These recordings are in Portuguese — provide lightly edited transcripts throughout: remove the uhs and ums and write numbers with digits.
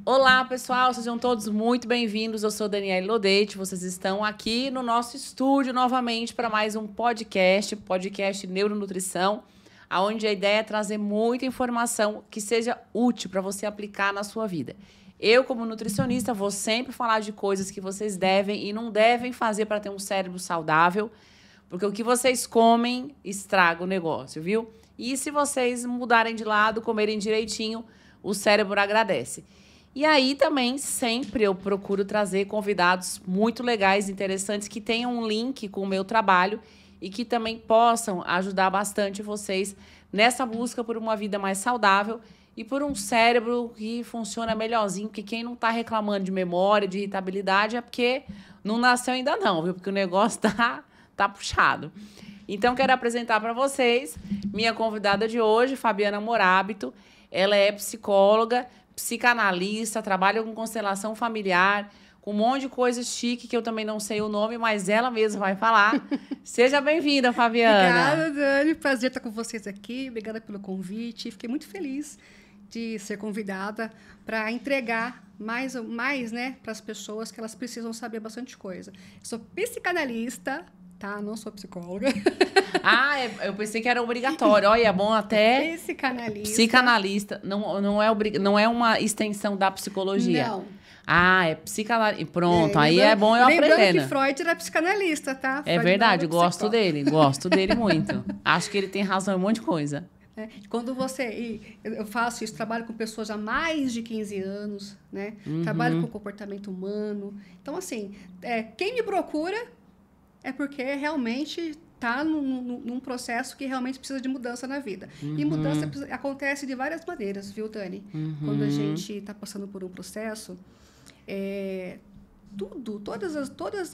Olá, pessoal, sejam todos muito bem-vindos. Eu sou Daniele Lodete. Vocês estão aqui no nosso estúdio novamente para mais um podcast Neuronutrição, onde a ideia é trazer muita informação que seja útil para você aplicar na sua vida. Eu, como nutricionista, vou sempre falar de coisas que vocês devem e não devem fazer para ter um cérebro saudável, porque o que vocês comem estraga o negócio, viu? E se vocês mudarem de lado, comerem direitinho, o cérebro agradece. E aí também sempre eu procuro trazer convidados muito legais, interessantes, que tenham um link com o meu trabalho e que também possam ajudar bastante vocês nessa busca por uma vida mais saudável e por um cérebro que funciona melhorzinho, porque quem não está reclamando de memória, de irritabilidade, é porque não nasceu ainda não, viu? Porque o negócio tá puxado. Então, quero apresentar para vocês minha convidada de hoje, Fabiana Morábito. Ela é psicóloga, psicanalista, trabalha com constelação familiar, com um monte de coisa chique que eu também não sei o nome, mas ela mesma vai falar. Seja bem-vinda, Fabiana. Obrigada, Dani. Prazer estar com vocês aqui. Obrigada pelo convite. Fiquei muito feliz de ser convidada para entregar mais, né, para as pessoas que elas precisam saber bastante coisa. Eu sou psicanalista, tá? Não sou psicóloga. Ah, eu pensei que era obrigatório. Olha, é bom até... Psicanalista. Não é uma extensão da psicologia. Não. Ah, é psicanalista. Pronto, aí é bom eu aprendendo. Lembrando que Freud era psicanalista, tá? É verdade, gosto dele muito. Acho que ele tem razão em um monte de coisa. Quando eu faço isso, trabalho com pessoas há mais de 15 anos, né? Uhum. Trabalho com comportamento humano. Então, assim, quem me procura é porque realmente está num processo que realmente precisa de mudança na vida. Uhum. E mudança acontece de várias maneiras, viu, Dani? Uhum. Quando a gente está passando por um processo, todos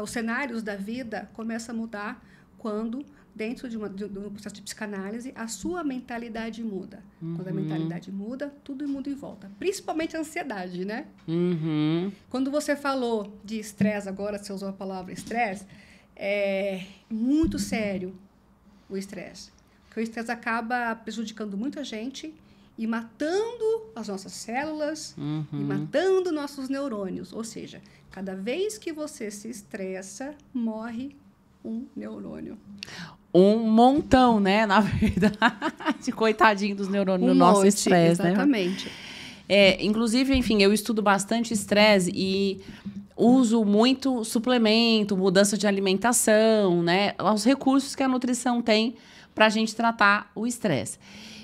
os cenários da vida começam a mudar quando, dentro de um processo de psicanálise, a sua mentalidade muda. Uhum. Quando a mentalidade muda, tudo muda em volta. Principalmente a ansiedade, né? Uhum. Quando você falou de estresse, agora você usou a palavra estresse, é muito sério o estresse. Porque o estresse acaba prejudicando muita gente e matando as nossas células e matando nossos neurônios. Ou seja, cada vez que você se estressa, morre um neurônio. Um montão, né? Na verdade, coitadinho dos neurônios no nosso estresse, né? Exatamente. Inclusive, enfim, eu estudo bastante estresse e uso muito suplemento, mudança de alimentação, né? Os recursos que a nutrição tem para a gente tratar o estresse.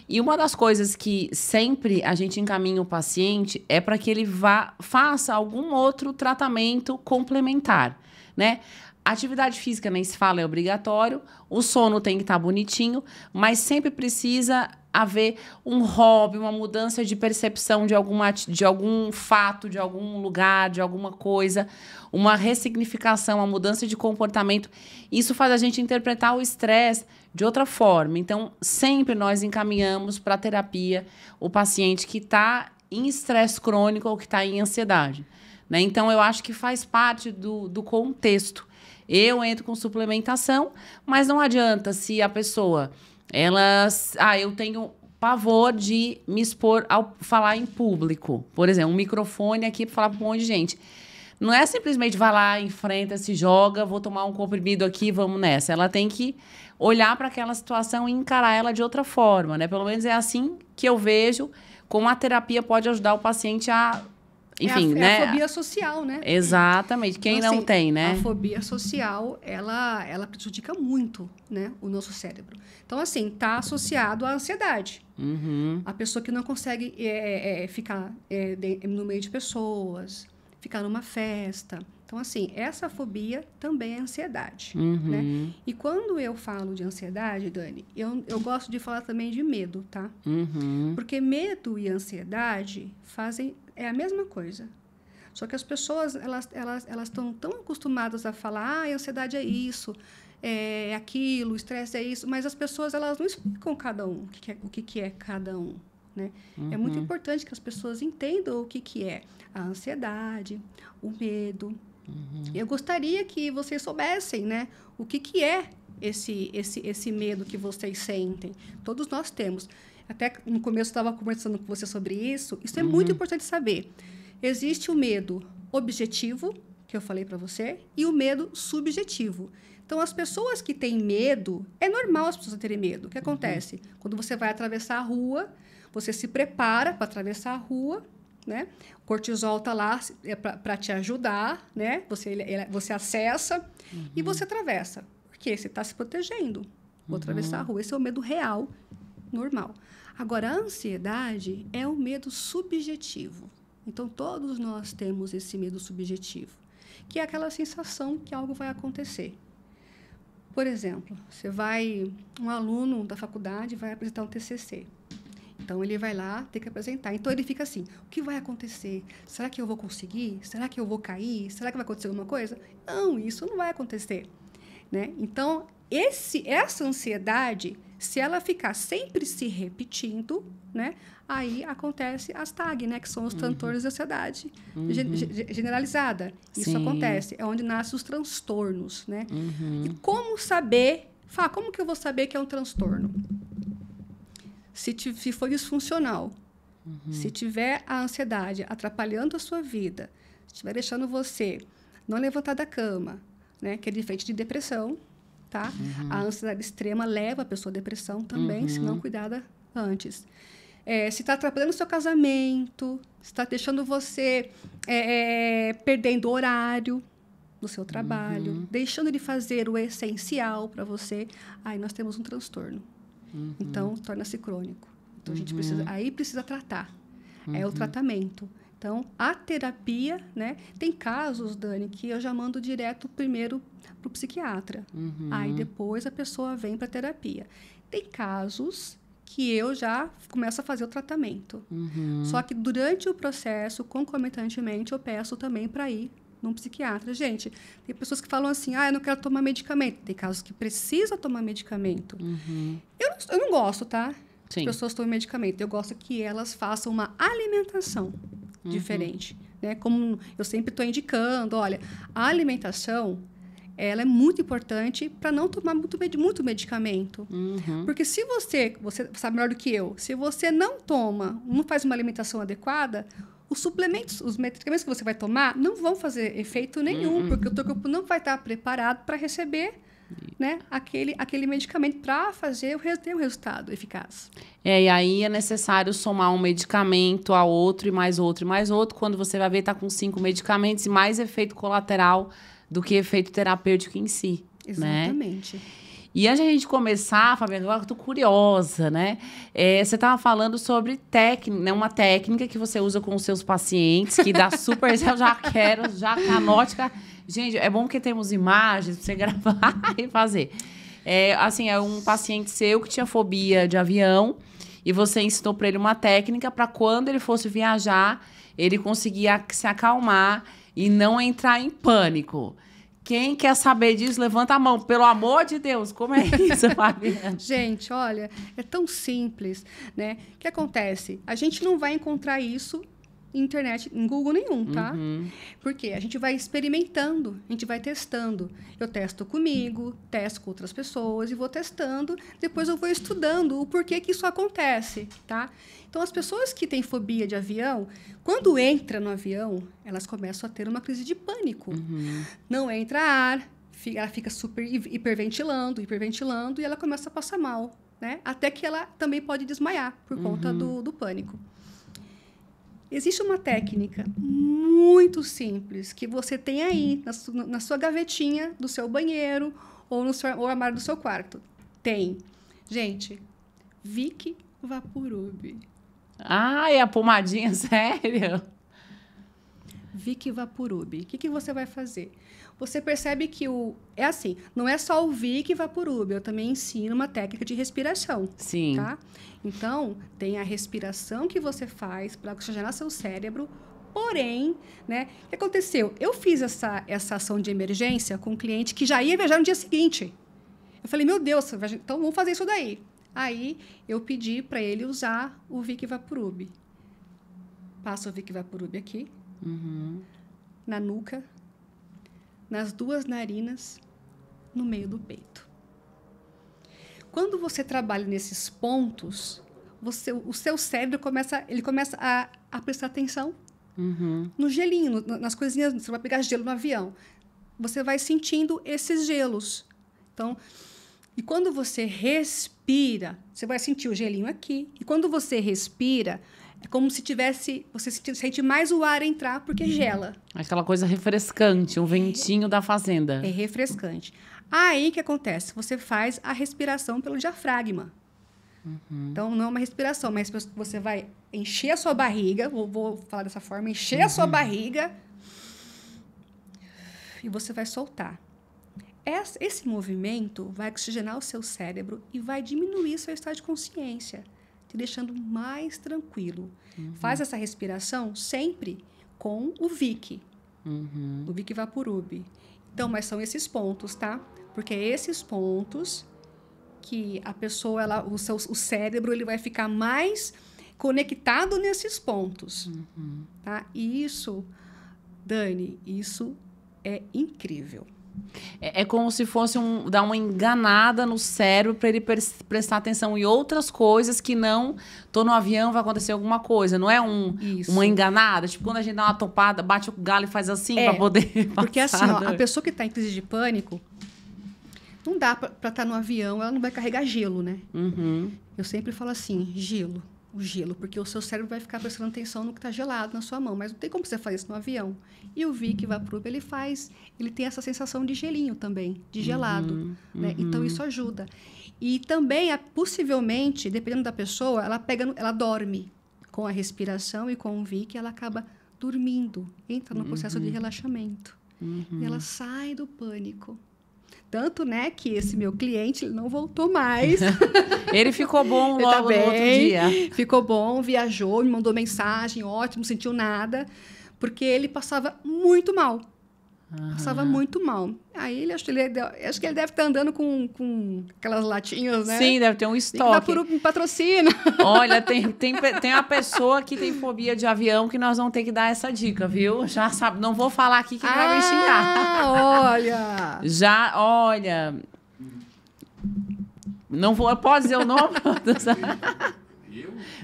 E uma das coisas que sempre a gente encaminha o paciente é para que ele faça algum outro tratamento complementar, né? Atividade física, nem se fala, é obrigatório. O sono tem que estar bonitinho, mas sempre precisa haver um hobby, uma mudança de percepção de algum fato, de algum lugar, de alguma coisa, uma ressignificação, uma mudança de comportamento. Isso faz a gente interpretar o estresse de outra forma. Então, sempre nós encaminhamos para a terapia o paciente que está em estresse crônico ou que está em ansiedade, né? Então, eu acho que faz parte do contexto. Eu entro com suplementação, mas não adianta se a pessoa... eu tenho pavor de me expor ao falar em público. Por exemplo, um microfone aqui para falar para um monte de gente. Não é simplesmente vai lá, enfrenta, se joga, vou tomar um comprimido aqui, vamos nessa. Ela tem que olhar para aquela situação e encarar ela de outra forma, né? Pelo menos é assim que eu vejo como a terapia pode ajudar o paciente a... Enfim, né? A fobia social, né? Exatamente. Quem então, não tem, né? A fobia social, ela prejudica muito, né, o nosso cérebro. Então, assim, está associado à ansiedade. Uhum. A pessoa que não consegue ficar no meio de pessoas, ficar numa festa. Então, assim, essa fobia também é ansiedade. Né? E quando eu falo de ansiedade, Dani, eu gosto de falar também de medo, tá? Porque medo e ansiedade é a mesma coisa. Só que as pessoas, elas estão tão acostumadas a falar, a ansiedade é isso, é aquilo, o estresse é isso, mas as pessoas, elas não explicam cada um, o que é cada um, né? É muito importante que as pessoas entendam o que é a ansiedade, o medo. Eu gostaria que vocês soubessem, né, o que é esse medo que vocês sentem. Todos nós temos. até no começo eu estava conversando com você sobre isso. Isso é muito importante saber. Existe o medo objetivo, que eu falei para você, e o medo subjetivo. Então, as pessoas que têm medo, é normal as pessoas terem medo. O que acontece? Quando você vai atravessar a rua, você se prepara para atravessar a rua, né? O cortisol está lá para te ajudar, né? Você acessa e você atravessa. Por quê? Você está se protegendo. Vou atravessar a rua. Esse é o medo real, normal. Agora, a ansiedade é o medo subjetivo. Então, todos nós temos esse medo subjetivo, que é aquela sensação que algo vai acontecer. Por exemplo, um aluno da faculdade vai apresentar um TCC. Então, ele vai lá, tem que apresentar. Então, ele fica assim, o que vai acontecer? Será que eu vou conseguir? Será que eu vou cair? Será que vai acontecer alguma coisa? Não, isso não vai acontecer. Né? Então, essa ansiedade, se ela ficar sempre se repetindo, né, aí acontece as TAG, né, que são os transtornos de ansiedade generalizada. Isso Sim. acontece, é onde nascem os transtornos. Né? E como saber... como que eu vou saber que é um transtorno? Se for disfuncional, se tiver a ansiedade atrapalhando a sua vida, se estiver deixando você não levantar da cama, né, que é diferente de depressão, tá? A ansiedade extrema leva a pessoa à depressão também, se não cuidada antes. Se está atrapalhando o seu casamento, se está deixando você perdendo horário no seu trabalho, deixando de fazer o essencial para você, aí nós temos um transtorno. Então, torna-se crônico. Então, a gente precisa tratar. É o tratamento. Então, a terapia, né? Tem casos, Dani, que eu já mando direto primeiro para o psiquiatra. Aí, depois, a pessoa vem para a terapia. Tem casos que eu já começo a fazer o tratamento. Só que, durante o processo, concomitantemente, eu peço também para ir num psiquiatra. Gente, tem pessoas que falam assim, eu não quero tomar medicamento. Tem casos que precisa tomar medicamento. Eu não gosto, tá? Sim. As pessoas tomam medicamento. Eu gosto que elas façam uma alimentação diferente. Né? Como eu sempre estou indicando, olha, a alimentação, ela é muito importante para não tomar muito medicamento. Porque se você sabe melhor do que eu, se você não faz uma alimentação adequada, os suplementos, os medicamentos que você vai tomar não vão fazer efeito nenhum, porque o teu corpo não vai estar preparado para receber, né, aquele medicamento para ter um resultado eficaz. E aí é necessário somar um medicamento a outro, e mais outro, e mais outro. Quando você vai ver, está com 5 medicamentos e mais efeito colateral do que efeito terapêutico em si. Exatamente. Né? E antes de a gente começar, Fabiana, agora eu tô curiosa, né? Você estava falando sobre né, uma técnica que você usa com os seus pacientes, que dá super... Eu já anote. Gente, é bom porque temos imagens para você gravar e fazer. É um paciente seu que tinha fobia de avião e você ensinou para ele uma técnica para quando ele fosse viajar, ele conseguia se acalmar e não entrar em pânico. Quem quer saber disso, levanta a mão. Pelo amor de Deus, como é isso, Fabiana? Gente, olha, é tão simples, né? O que acontece? A gente não vai encontrar isso em internet, em Google nenhum, tá? Porque a gente vai experimentando, a gente vai testando. Eu testo comigo, testo com outras pessoas e vou testando. Depois eu vou estudando o porquê que isso acontece, tá? Então, as pessoas que têm fobia de avião, quando entra no avião, elas começam a ter uma crise de pânico. Não entra ar, ela fica super hiperventilando, e ela começa a passar mal, né? Até que ela também pode desmaiar por conta do pânico. Existe uma técnica muito simples que você tem aí na sua gavetinha do seu banheiro ou no armário do seu quarto. Tem, gente, Vick Vaporub. É a pomadinha, sério? Vick Vaporub. O que você vai fazer? Você percebe que é assim, não é só o Vick Vaporub, eu também ensino uma técnica de respiração. Sim. Tá? Então, tem a respiração que você faz para oxigenar seu cérebro, porém, né, o que aconteceu? Eu fiz essa ação de emergência com um cliente que já ia viajar no dia seguinte. Eu falei, meu Deus, então vamos fazer isso daí. Aí, eu pedi para ele usar o Vick Vaporub. Passa o Vick Vaporub aqui, na nuca, nas 2 narinas, no meio do peito. Quando você trabalha nesses pontos, o seu cérebro começa a prestar atenção no gelinho, nas coisinhas. Você vai pegar gelo no avião. Você vai sentindo esses gelos. Então, e quando você respira, você vai sentir o gelinho aqui. E quando você respira, é como se você sente mais o ar entrar, porque gela. Aquela coisa refrescante, um ventinho da fazenda. É refrescante. Aí, o que acontece? Você faz a respiração pelo diafragma. Então, não é uma respiração, mas você vai encher a sua barriga, vou falar dessa forma, encher a sua barriga e você vai soltar. Esse movimento vai oxigenar o seu cérebro e vai diminuir seu estado de consciência, te deixando mais tranquilo. Faz essa respiração sempre com o Vic, o Vic Vaporub. Então, mas são esses pontos, tá? Porque é esses pontos que a pessoa, o cérebro, ele vai ficar mais conectado nesses pontos, tá? E isso, Dani, isso é incrível. É como se fosse dar uma enganada no cérebro para ele prestar atenção em outras coisas que não... Tô no avião, vai acontecer alguma coisa. Não é uma enganada? Tipo, quando a gente dá uma topada, bate o galho e faz assim para poder passar. Porque assim, ó, a pessoa que está em crise de pânico, não dá para estar no avião, ela não vai carregar gelo, né? Eu sempre falo assim, o gelo, porque o seu cérebro vai ficar prestando atenção no que está gelado na sua mão, mas não tem como você fazer isso no avião. E o Vic Vaporub, ele tem essa sensação de gelinho também, de gelado, né? Então, isso ajuda. E também, possivelmente, dependendo da pessoa, ela dorme com a respiração e com o Vic, ela acaba dormindo, entra no processo de relaxamento. E ela sai do pânico. Tanto, né, que esse meu cliente, ele não voltou mais. Ele ficou bom logo no outro dia. Ficou bom, viajou, me mandou mensagem, ótimo, não sentiu nada. Porque ele passava muito mal. Passava muito mal. Aí, acho que ele deve estar andando com aquelas latinhas, né? Sim, deve ter um estoque. Dá por um patrocínio. Olha, tem a pessoa que tem fobia de avião que nós vamos ter que dar essa dica, viu? Já sabe, não vou falar aqui que ele vai me xingar. Olha! Olha... Não vou... Pode dizer o nome?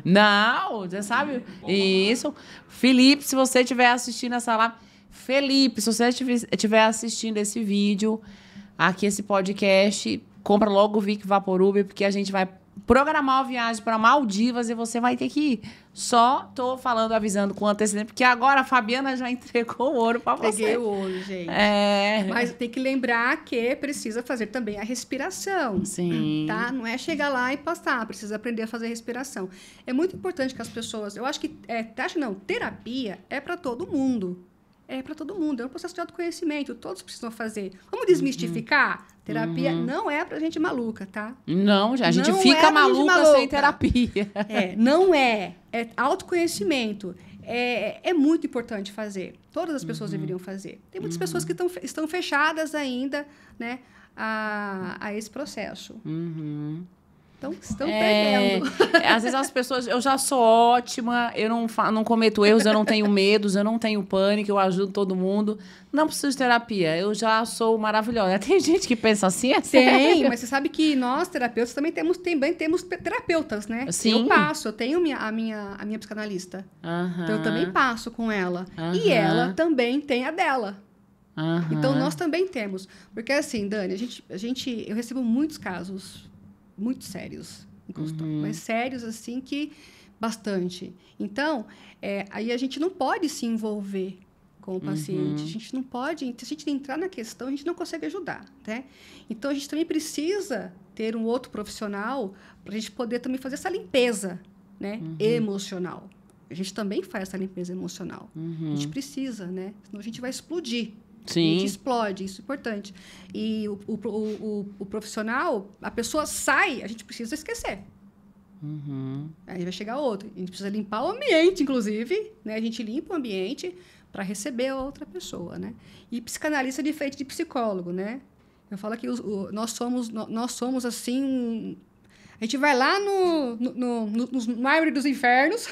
Não, você sabe? Isso. Felipe, se você estiver assistindo essa live... Felipe, se você estiver assistindo esse vídeo, aqui esse podcast, compra logo o Vic Vaporub, porque a gente vai programar uma viagem para Maldivas e você vai ter que ir. Só tô falando, avisando com antecedência, porque agora a Fabiana já entregou o ouro para você. Peguei o ouro, gente. Mas tem que lembrar que precisa fazer também a respiração. Sim. Tá? Não é chegar lá e passar, precisa aprender a fazer a respiração. É muito importante que as pessoas... Eu acho que... terapia é para todo mundo. É para todo mundo, é um processo de autoconhecimento, todos precisam fazer. Vamos desmistificar? Terapia não é pra gente maluca, tá? Não, a gente fica maluca sem terapia. Não é. É autoconhecimento. É muito importante fazer. Todas as pessoas deveriam fazer. Tem muitas pessoas que estão fechadas ainda, né, a esse processo. Então, estão perdendo. Às vezes as pessoas... Eu já sou ótima, eu não cometo erros, eu não tenho medos, eu não tenho pânico, eu ajudo todo mundo. Não preciso de terapia, eu já sou maravilhosa. Tem gente que pensa assim, Tem, mas você sabe que nós, terapeutas, também temos terapeutas, né? Sim. Eu tenho a minha psicanalista. Então, eu também passo com ela. E ela também tem a dela. Então, nós também temos. Porque assim, Dani, eu recebo muitos casos... muito sérios em consultório, mas sérios assim que bastante. Então, aí a gente não pode se envolver com o paciente, a gente não pode, se a gente entrar na questão, a gente não consegue ajudar, né? Então, a gente também precisa ter um outro profissional para a gente poder também fazer essa limpeza, né? Emocional. A gente também faz essa limpeza emocional. A gente precisa, né? Senão a gente vai explodir. Sim. A gente explode, isso é importante. E o profissional, a pessoa sai, a gente precisa esquecer. Aí vai chegar outro. A gente precisa limpar o ambiente, inclusive, né? A gente limpa o ambiente para receber a outra pessoa, né? E psicanalista é diferente de psicólogo, né? Eu falo que nós somos assim... A gente vai lá no árvore dos infernos.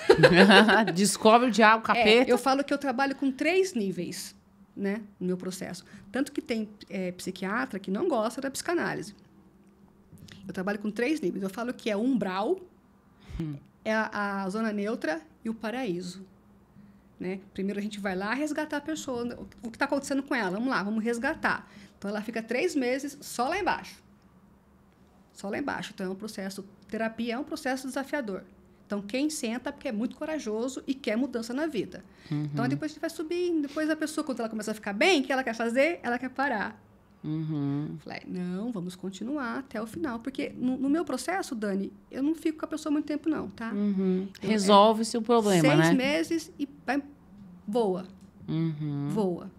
Descobre o diabo, o capeta. Eu falo que eu trabalho com 3 níveis, né, no meu processo. Tanto que tem psiquiatra que não gosta da psicanálise. Eu trabalho com 3 níveis. Eu falo que é umbral, é a zona neutra e o paraíso. Né? Primeiro a gente vai lá resgatar a pessoa, o que está acontecendo com ela. Vamos lá, vamos resgatar. Então, ela fica 3 meses só lá embaixo. Só lá embaixo. Então, terapia é um processo desafiador. Então, quem senta porque é muito corajoso e quer mudança na vida. Então, depois a gente vai subindo. Depois a pessoa, quando ela começa a ficar bem, o que ela quer fazer? Ela quer parar. Falei, não, vamos continuar até o final. Porque no meu processo, Dani, eu não fico com a pessoa muito tempo, não, tá? Resolve-se o problema, 6 né? meses e voa. Voa.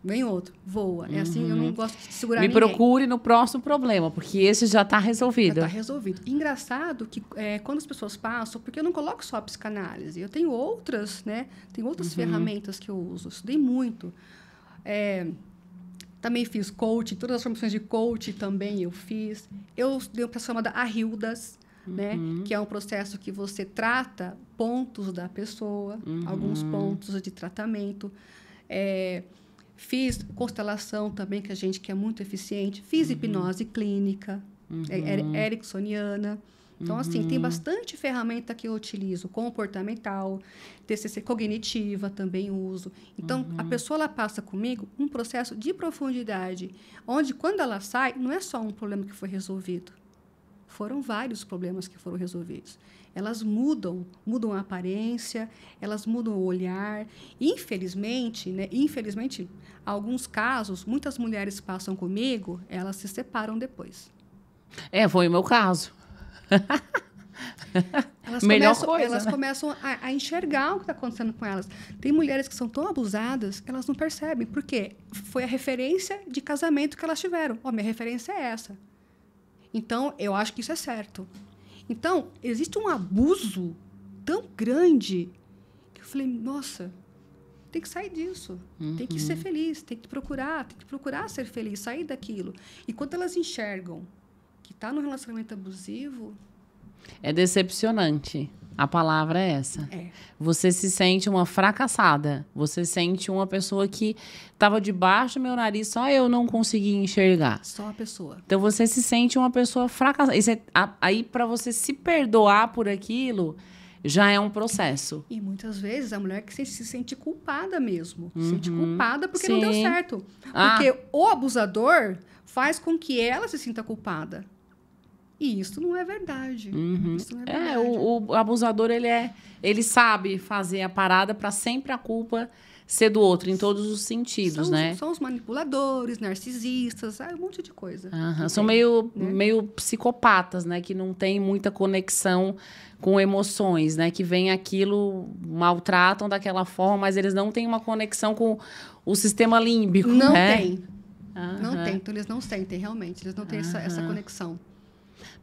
Vem outro, voa. É assim, eu não gosto de segurar ninguém. Me procure no próximo problema, porque esse já está resolvido. Já está resolvido. Engraçado que quando as pessoas passam, porque eu não coloco só a psicanálise, eu tenho outras, né? Tem outras ferramentas que eu uso. Eu estudei muito. Também fiz coaching, todas as formações de coaching também eu fiz. Eu estudei uma pessoa chamada Ahildas, né? Que é um processo que você trata pontos da pessoa, alguns pontos de tratamento. Fiz constelação também, que é muito eficiente. Fiz hipnose clínica, ericksoniana. Então, assim, tem bastante ferramenta que eu utilizo. Comportamental, TCC cognitiva também uso. Então, a pessoa ela passa comigo um processo de profundidade, onde, quando ela sai, não é só um problema que foi resolvido. Foram vários problemas que foram resolvidos. Elas mudam a aparência, elas mudam o olhar. Infelizmente, alguns casos, muitas mulheres passam comigo, elas se separam depois. Foi o meu caso. Elas começam a enxergar o que está acontecendo com elas. Tem mulheres que são tão abusadas que elas não percebem. Por quê? Foi a referência de casamento que elas tiveram. Minha referência é essa. Então, eu acho que isso é certo. Então, existe um abuso tão grande que eu falei, nossa, tem que sair disso. Tem que ser feliz, tem que procurar ser feliz, sair daquilo. E quando elas enxergam que está no relacionamento abusivo... É decepcionante. A palavra é essa. Você se sente uma fracassada. Você sente uma pessoa que estava debaixo do meu nariz, só eu não consegui enxergar. Só a pessoa. Então, você se sente uma pessoa fracassada. Aí, para você se perdoar por aquilo, já é um processo. E muitas vezes a mulher que se sente culpada mesmo. Se sente culpada porque não deu certo. Porque o abusador faz com que ela se sinta culpada. E isso não é verdade. Isso não é verdade. O abusador, ele sabe fazer a parada para sempre a culpa ser do outro, em todos os sentidos, né? São os manipuladores, narcisistas, um monte de coisa. São meio psicopatas, né? Que não tem muita conexão com emoções, né? Que vem aquilo, maltratam daquela forma, mas eles não têm uma conexão com o sistema límbico, não né? Tem. Não tem. Então, eles não sentem, realmente. Eles não têm essa conexão.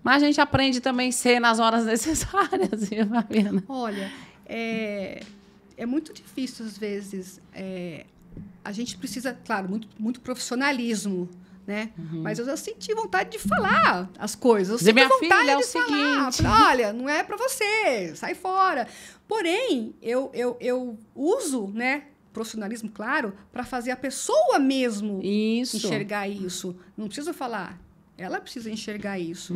Mas a gente aprende também a ser nas horas necessárias, viu, Fabiana? Olha, é muito difícil, às vezes. A gente precisa, claro, muito profissionalismo, né? Mas eu já senti vontade de falar as coisas. Eu minha senti vontade filha, é o de falar. seguinte... Olha, não é para você, sai fora. Porém, eu uso, né? Profissionalismo, claro, para fazer a pessoa mesmo enxergar isso. Não preciso falar. Ela precisa enxergar isso.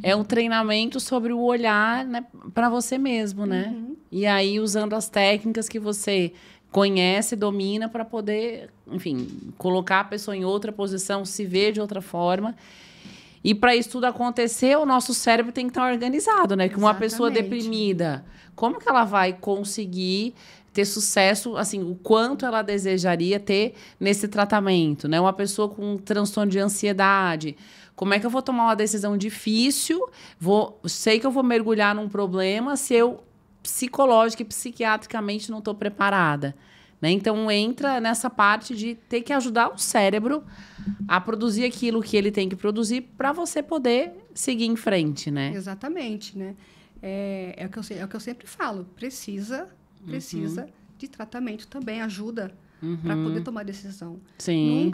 É um treinamento sobre o olhar, né, para você mesmo, né? E aí, usando as técnicas que você conhece, domina, para poder, enfim, colocar a pessoa em outra posição, se ver de outra forma. E para isso tudo acontecer, o nosso cérebro tem que estar organizado, né? Que uma pessoa deprimida, como que ela vai conseguir ter sucesso, assim, o quanto ela desejaria ter nesse tratamento, né? Uma pessoa com um transtorno de ansiedade, como é que eu vou tomar uma decisão difícil? Sei que eu vou mergulhar num problema se eu psicológica e psiquiatricamente não estou preparada, né? Então, entra nessa parte de ter que ajudar o cérebro a produzir aquilo que ele tem que produzir para você poder seguir em frente, né? Exatamente, né? É o que eu sempre falo. Precisa de tratamento também, ajuda para poder tomar decisão. Sim.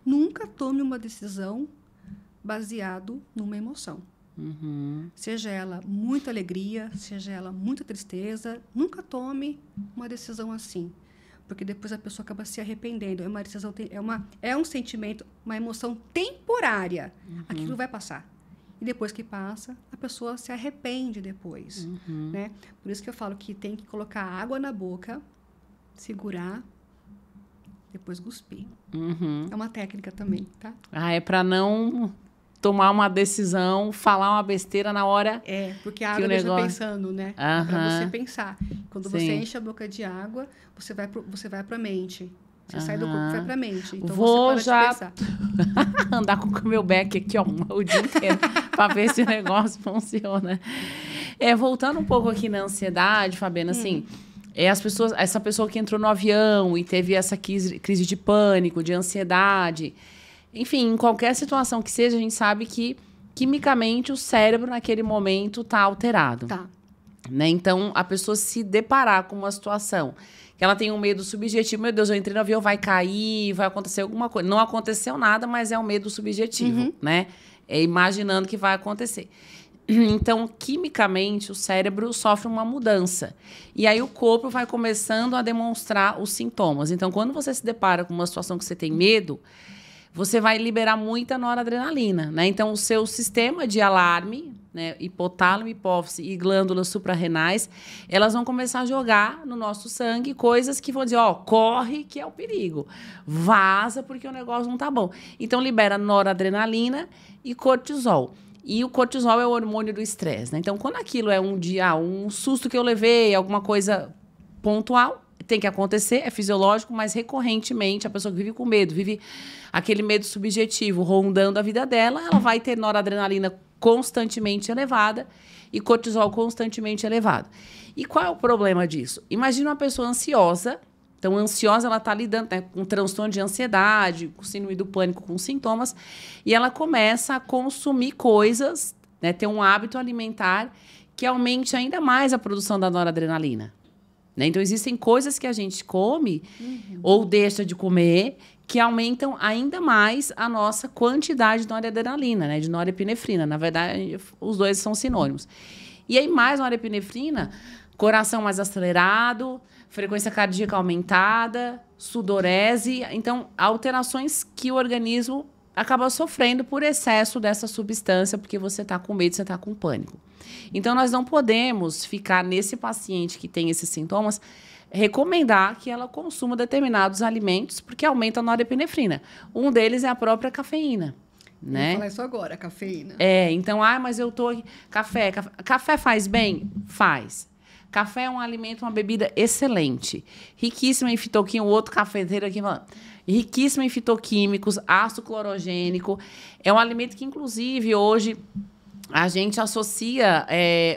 Nunca tome uma decisão baseado numa emoção. Seja ela muita alegria, seja ela muita tristeza, nunca tome uma decisão assim. Porque depois a pessoa acaba se arrependendo. É uma decisão, é um sentimento, uma emoção temporária. Aquilo vai passar. E e depois que passa, a pessoa se arrepende depois, né? Por isso que eu falo que tem que colocar água na boca, segurar, depois cuspir. É uma técnica também, tá? É para não tomar uma decisão, falar uma besteira na hora. Porque a água deixa pensando, né? Para você pensar. Quando você enche a boca de água, você vai para a mente. Você sai do corpo e vai para a mente. Então Vou você para de pensar. andar com o Camelback aqui, ó, o dia inteiro, para ver se o negócio funciona. Voltando um pouco aqui na ansiedade, Fabiana, assim, essa pessoa que entrou no avião e teve essa crise de pânico, de ansiedade, enfim, em qualquer situação que seja, a gente sabe que quimicamente o cérebro naquele momento está alterado. Tá. Né? Então, a pessoa se deparar com uma situação que ela tem um medo subjetivo, meu Deus, eu entrei no avião, vai cair, vai acontecer alguma coisa. Não aconteceu nada, mas é um medo subjetivo, né? Imaginando que vai acontecer. Então, quimicamente, o cérebro sofre uma mudança. E aí o corpo vai começando a demonstrar os sintomas. Então, quando você se depara com uma situação que você tem medo, você vai liberar muita noradrenalina, né? Então, o seu sistema de alarme, né, hipotálamo, hipófise e glândulas suprarrenais, elas vão começar a jogar no nosso sangue coisas que vão dizer, corre que é o perigo, vaza porque o negócio não tá bom. Então, libera noradrenalina e cortisol. E o cortisol é o hormônio do estresse, né? Então, quando aquilo é um susto que eu levei, alguma coisa pontual, tem que acontecer, é fisiológico, mas recorrentemente a pessoa que vive com medo, vive aquele medo subjetivo rondando a vida dela, ela vai ter noradrenalina constantemente elevada e cortisol constantemente elevado. E qual é o problema disso? Imagina uma pessoa ansiosa. Então, ansiosa, ela está lidando, né, com transtorno de ansiedade, com síndrome do pânico, com sintomas, e ela começa a consumir coisas, né, ter um hábito alimentar que aumente ainda mais a produção da noradrenalina. Né? Então, existem coisas que a gente come ou deixa de comer que aumentam ainda mais a nossa quantidade de noradrenalina, né? De norepinefrina. Na verdade, os dois são sinônimos. E aí, mais norepinefrina, coração mais acelerado, frequência cardíaca aumentada, sudorese. Então, alterações que o organismo acaba sofrendo por excesso dessa substância, porque você está com medo, você está com pânico. Então, nós não podemos ficar nesse paciente que tem esses sintomas, recomendar que ela consuma determinados alimentos, porque aumenta a norepinefrina. Um deles é a própria cafeína. Né? Vou falar isso agora, a cafeína. Então, mas eu tô... Café faz bem? Faz. Café é um alimento, uma bebida excelente. Riquíssima em fitoquímicos, o outro cafeteiro aqui falando. Riquíssima em fitoquímicos, ácido clorogênico. É um alimento que, inclusive, hoje... A gente associa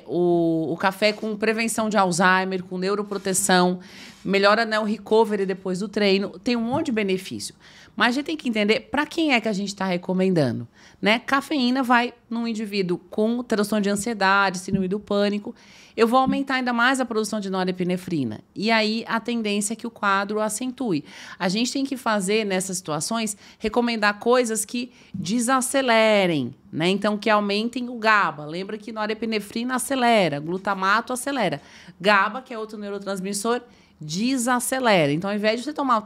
o café com prevenção de Alzheimer, com neuroproteção, melhora o recovery depois do treino, tem um monte de benefício. Mas a gente tem que entender para quem é que a gente está recomendando. Né? Cafeína vai num indivíduo com transtorno de ansiedade, síndrome do pânico. Eu vou aumentar ainda mais a produção de norepinefrina. E aí a tendência é que o quadro acentue. A gente tem que fazer, nessas situações, recomendar coisas que desacelerem, né? Então, que aumentem o GABA. Lembra que norepinefrina acelera, glutamato acelera. GABA, que é outro neurotransmissor, desacelera. Então, ao invés de você tomar,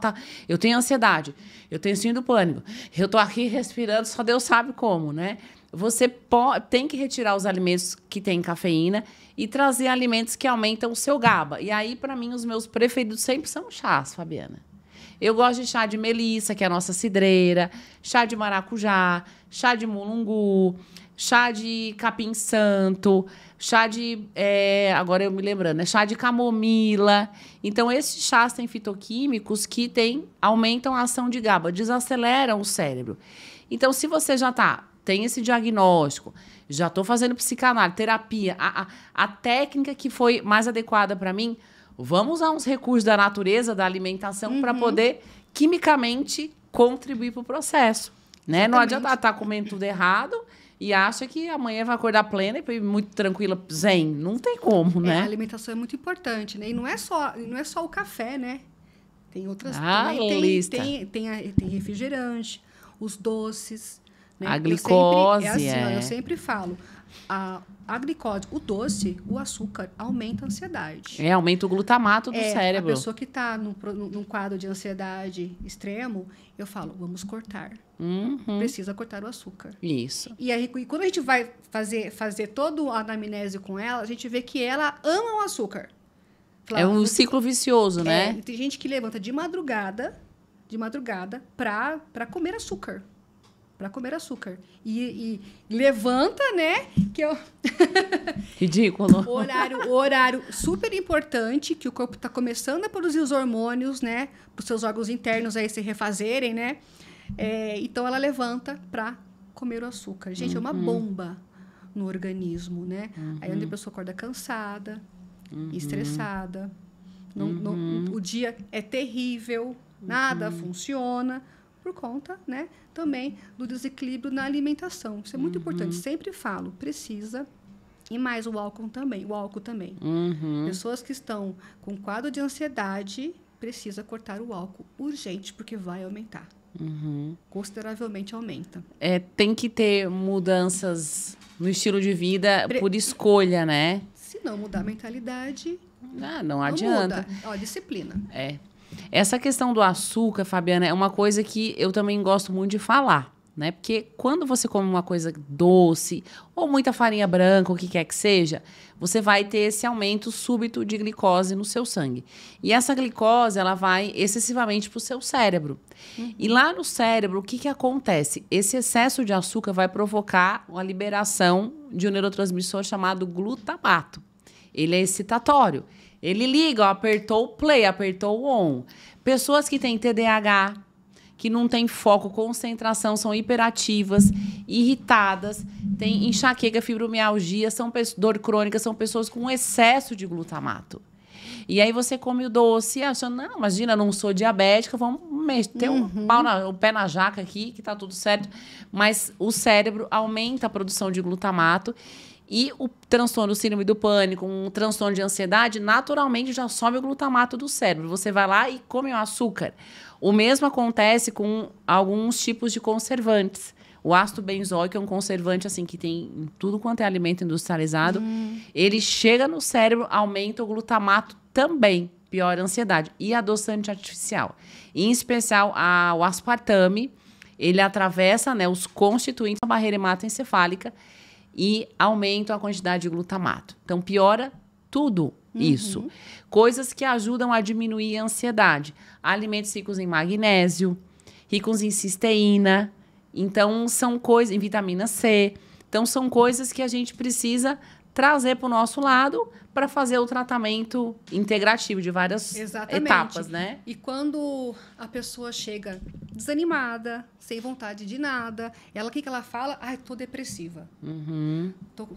eu tenho ansiedade, eu tenho síndrome do pânico, eu tô aqui respirando, só Deus sabe como, né? Você tem que retirar os alimentos que têm cafeína e trazer alimentos que aumentam o seu GABA. E aí, para mim, os meus preferidos sempre são chás, Fabiana. Eu gosto de chá de melissa, que é a nossa cidreira, chá de maracujá, chá de mulungu, chá de capim-santo, chá de... agora eu me lembrando, né? Chá de camomila. Então, esses chás têm fitoquímicos que aumentam a ação de GABA, desaceleram o cérebro. Então, se você já tem esse diagnóstico, já estou fazendo psicanálise, terapia, a técnica que foi mais adequada para mim, vamos usar uns recursos da natureza, da alimentação, para poder, quimicamente, contribuir para o processo. Né? Não adianta estar comendo tudo errado e acha que amanhã vai acordar plena e muito tranquila, zen. Não tem como, né? A alimentação é muito importante, né? E não é só o café, né? Tem outras... lista. Tem refrigerante, os doces... Né? A glicose, eu sempre falo, a glicose, o doce, o açúcar, aumenta a ansiedade. Aumenta o glutamato do cérebro. A pessoa que está num quadro de ansiedade extremo, eu falo, vamos cortar. Precisa cortar o açúcar. Isso. E aí, quando a gente vai fazer todo a anamnese com ela, a gente vê que ela ama o açúcar. É um ciclo vicioso, né? Tem gente que levanta de madrugada para comer açúcar. Para comer açúcar. E levanta, né? Que eu... Ridículo. Horário super importante, que o corpo está começando a produzir os hormônios, né? Para os seus órgãos internos aí se refazerem, né? Então, ela levanta para comer o açúcar. Gente, é uma bomba no organismo, né? Aí onde a pessoa acorda cansada, estressada. O dia é terrível, nada funciona. Por conta, né, também do desequilíbrio na alimentação. Isso é muito importante. Sempre falo, precisa. E mais o álcool também. Pessoas que estão com quadro de ansiedade, precisa cortar o álcool urgente, porque vai aumentar. Consideravelmente aumenta. Tem que ter mudanças no estilo de vida por escolha, né? Se não mudar a mentalidade... não adianta. Muda. Disciplina. Essa questão do açúcar, Fabiana, é uma coisa que eu também gosto muito de falar, né? Porque quando você come uma coisa doce ou muita farinha branca, o que quer que seja, você vai ter esse aumento súbito de glicose no seu sangue. E essa glicose, ela vai excessivamente para o seu cérebro. E lá no cérebro, o que acontece? Esse excesso de açúcar vai provocar uma liberação de um neurotransmissor chamado glutamato. Ele é excitatório. Ele liga, apertou o play, apertou o on. Pessoas que têm TDAH, que não têm foco, concentração, são hiperativas, irritadas, têm enxaqueca, fibromialgia, dor crônica, são pessoas com excesso de glutamato. E aí você come o doce, achando, não, imagina, não sou diabética, vamos meter o pé na jaca aqui, que tá tudo certo. Mas o cérebro aumenta a produção de glutamato. E o transtorno do síndrome do pânico, um transtorno de ansiedade, naturalmente já sobe o glutamato do cérebro. Você vai lá e come o açúcar. O mesmo acontece com alguns tipos de conservantes. O ácido benzoico é um conservante assim que tem em tudo quanto é alimento industrializado. Ele chega no cérebro, aumenta o glutamato também, piora a ansiedade. E adoçante artificial. Em especial, o aspartame, ele atravessa, né, os constituintes da barreira hematoencefálica e aumenta a quantidade de glutamato. Então, piora tudo isso. Coisas que ajudam a diminuir a ansiedade. Alimentos ricos em magnésio, ricos em cisteína. Então, são coisas... em vitamina C. Então, são coisas que a gente precisa trazer para o nosso lado para fazer o tratamento integrativo de várias etapas, né? E quando a pessoa chega desanimada, sem vontade de nada, o que ela fala? Ai, tô depressiva.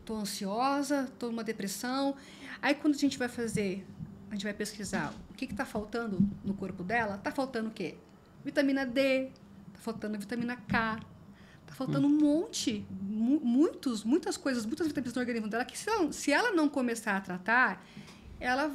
Tô ansiosa, tô numa depressão. Aí, quando a gente vai pesquisar o que está faltando no corpo dela, tá faltando o quê? Vitamina D, tá faltando vitamina K, tá faltando um monte, muitas coisas, muitas vitaminas no organismo dela, que se ela não começar a tratar, ela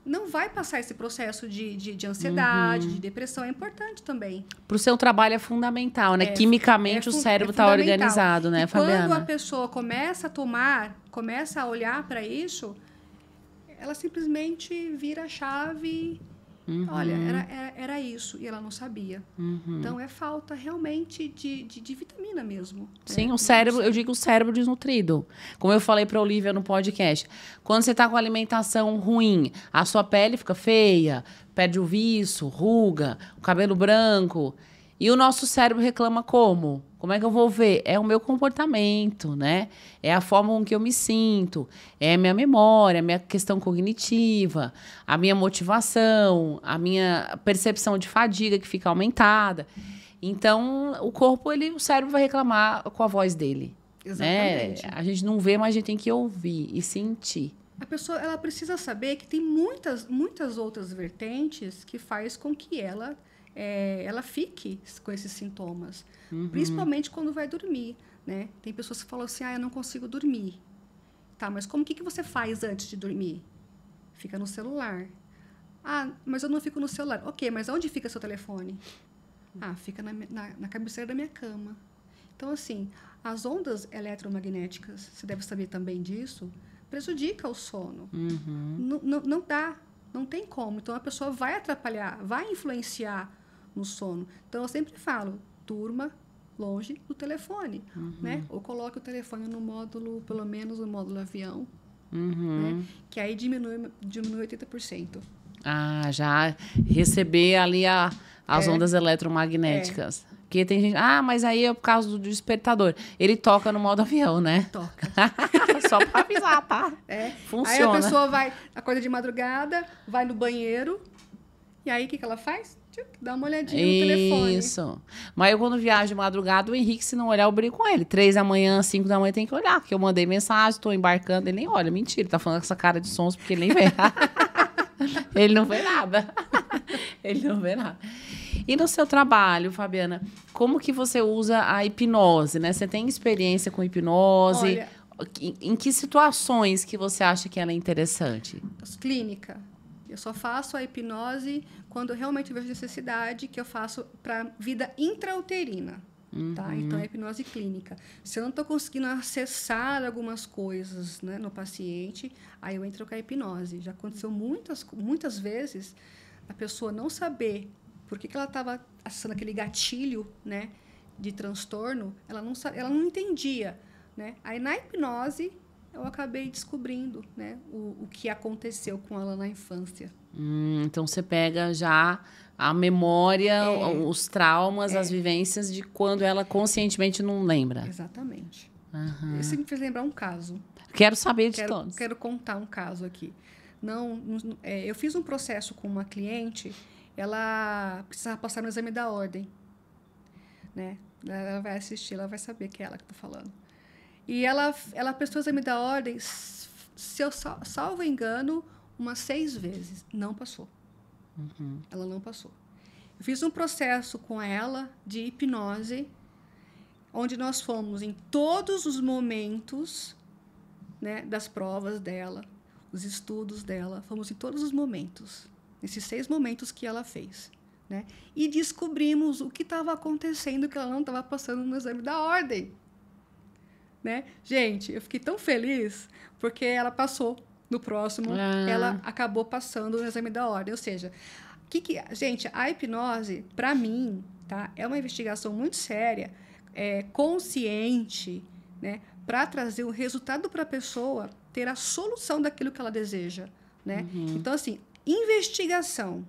não vai passar esse processo de ansiedade, de depressão. É importante também. Para o seu trabalho é fundamental, né? Quimicamente o cérebro está organizado, né, Fabiana? Quando a pessoa começa a olhar para isso, ela simplesmente vira a chave. Olha, era isso, e ela não sabia. Então, é falta realmente de vitamina mesmo. Sim, o cérebro, eu digo o cérebro desnutrido. Como eu falei para a Olivia no podcast, quando você está com alimentação ruim, a sua pele fica feia, perde o viço, ruga, o cabelo branco. E o nosso cérebro reclama como? Como é que eu vou ver? É o meu comportamento, né? É a forma com que eu me sinto, é a minha memória, a minha questão cognitiva, a minha motivação, a minha percepção de fadiga que fica aumentada. Então, o cérebro vai reclamar com a voz dele. Exatamente. Né? A gente não vê, mas a gente tem que ouvir e sentir. A pessoa, ela precisa saber que tem muitas outras vertentes que faz com que ela fique com esses sintomas. Principalmente quando vai dormir, né? Tem pessoas que falam assim, eu não consigo dormir. Tá, mas o que você faz antes de dormir? Fica no celular. Ah, mas eu não fico no celular. Ok, mas onde fica seu telefone? Ah, fica na cabeceira da minha cama. Então, assim, As ondas eletromagnéticas, você deve saber também disso, prejudica o sono. Não dá, não tem como. Então, a pessoa vai atrapalhar, vai influenciar no sono. Então, eu sempre falo, durma longe do telefone, né? Ou coloque o telefone no módulo, pelo menos no módulo avião, né? Que aí diminui 80%. Ah, já receber ali as ondas eletromagnéticas. Porque tem gente... Ah, mas aí é por causa do despertador. Ele toca no modo avião, né? Toca. Só para avisar, tá? Funciona. Aí a pessoa acorda de madrugada, vai no banheiro, e aí o que ela faz? Dá uma olhadinha no telefone. Isso. Mas eu, quando viajo de madrugada, o Henrique, se não olhar, eu brigo com ele. 3 da manhã, 5 da manhã, tem que olhar. Porque eu mandei mensagem, estou embarcando, ele nem olha. Mentira, ele tá falando com essa cara de sons, porque ele nem vê. Ele não vê nada. Ele não vê nada. E no seu trabalho, Fabiana, como que você usa a hipnose, né? Você tem experiência com hipnose? Olha, em que situações que você acha que ela é interessante? Clínica. Eu só faço a hipnose quando eu realmente vejo necessidade, que eu faço para vida intrauterina. Tá? Então, é hipnose clínica. Se eu não estou conseguindo acessar algumas coisas, né, no paciente, aí eu entro com a hipnose. Já aconteceu muitas vezes a pessoa não saber por que ela estava acessando aquele gatilho, né, de transtorno, ela não entendia. Né? Aí, na hipnose, eu acabei descobrindo, né, o que aconteceu com ela na infância. Então, você pega já a memória, os traumas, as vivências de quando ela conscientemente não lembra. Exatamente. Isso me fez lembrar um caso. Quero saber de todos. Quero contar um caso aqui. Eu fiz um processo com uma cliente, ela precisava passar no exame da ordem. Né? Ela vai assistir, ela vai saber que é ela que está falando. E ela prestou o exame da ordem, se eu salvo engano, umas 6 vezes. Não passou. Ela não passou. Eu fiz um processo com ela de hipnose, onde nós fomos em todos os momentos, né, das provas dela, os estudos dela, fomos em todos os momentos, nesses 6 momentos que ela fez. Né? E descobrimos o que estava acontecendo, que ela não estava passando no exame da ordem. Né? Gente, eu fiquei tão feliz porque ela passou no próximo, ela acabou passando no exame da ordem. Ou seja, gente, a hipnose, para mim, tá, é uma investigação muito séria, consciente, né, para trazer o resultado para a pessoa ter a solução daquilo que ela deseja. Né? Então, assim, investigação.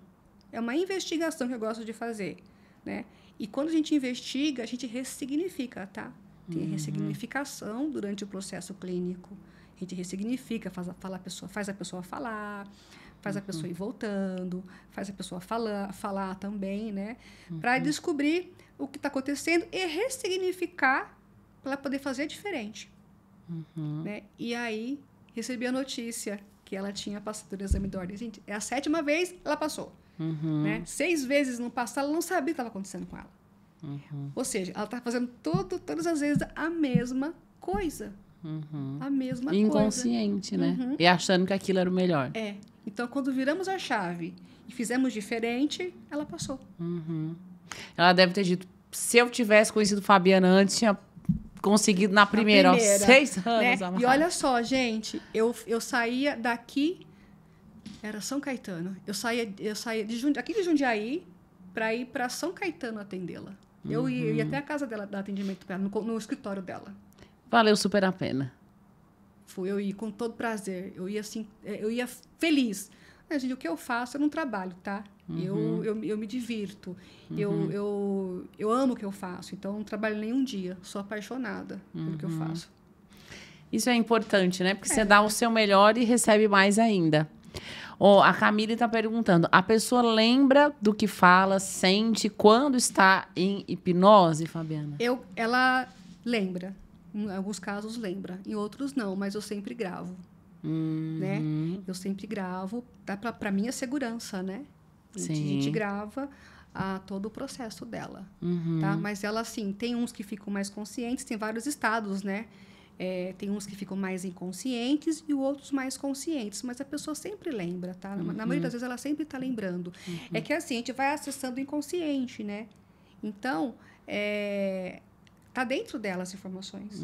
É uma investigação que eu gosto de fazer. Né? E quando a gente investiga, a gente ressignifica, tá? Tem ressignificação durante o processo clínico. A gente ressignifica, faz a pessoa falar, faz a pessoa ir voltando, faz a pessoa falar também, né? Para descobrir o que está acontecendo e ressignificar para poder fazer diferente. Né? E aí, recebi a notícia que ela tinha passado no exame de ordem. Gente, é a 7ª vez, ela passou. Né? 6 vezes não passou, ela não sabia o que estava acontecendo com ela. Ou seja, ela está fazendo todas as vezes a mesma coisa. A mesma coisa. Inconsciente, né? E achando que aquilo era o melhor. Então, quando viramos a chave e fizemos diferente, ela passou. Ela deve ter dito, se eu tivesse conhecido Fabiana antes, tinha conseguido na primeira. Aos 6 anos. Né? E olha só, gente, eu saía daqui, era São Caetano. Eu saía aqui de Jundiaí para ir para São Caetano atendê-la. Eu ia até a casa dela, dar atendimento para ela, no escritório dela. Valeu super a pena. Eu ia com todo prazer. Eu ia assim, eu ia feliz. Mas, gente, o que eu faço, eu não trabalho, tá? Eu me divirto. Eu amo o que eu faço. Então, eu não trabalho nenhum dia. Sou apaixonada pelo que eu faço. Isso é importante, né? Porque você dá o seu melhor e recebe mais ainda. A Camille está perguntando, a pessoa lembra do que fala, sente quando está em hipnose, Fabiana? Ela lembra. Em alguns casos lembra, em outros não, mas eu sempre gravo. Né? Eu sempre gravo, dá para minha segurança, né? A gente grava todo o processo dela. Tá? Mas ela, assim, tem uns que ficam mais conscientes, tem vários estados, né? Tem uns que ficam mais inconscientes e outros mais conscientes, mas a pessoa sempre lembra, tá? Na maioria das vezes ela sempre está lembrando. É que assim, a gente vai acessando o inconsciente, né? Então, tá dentro dela as informações.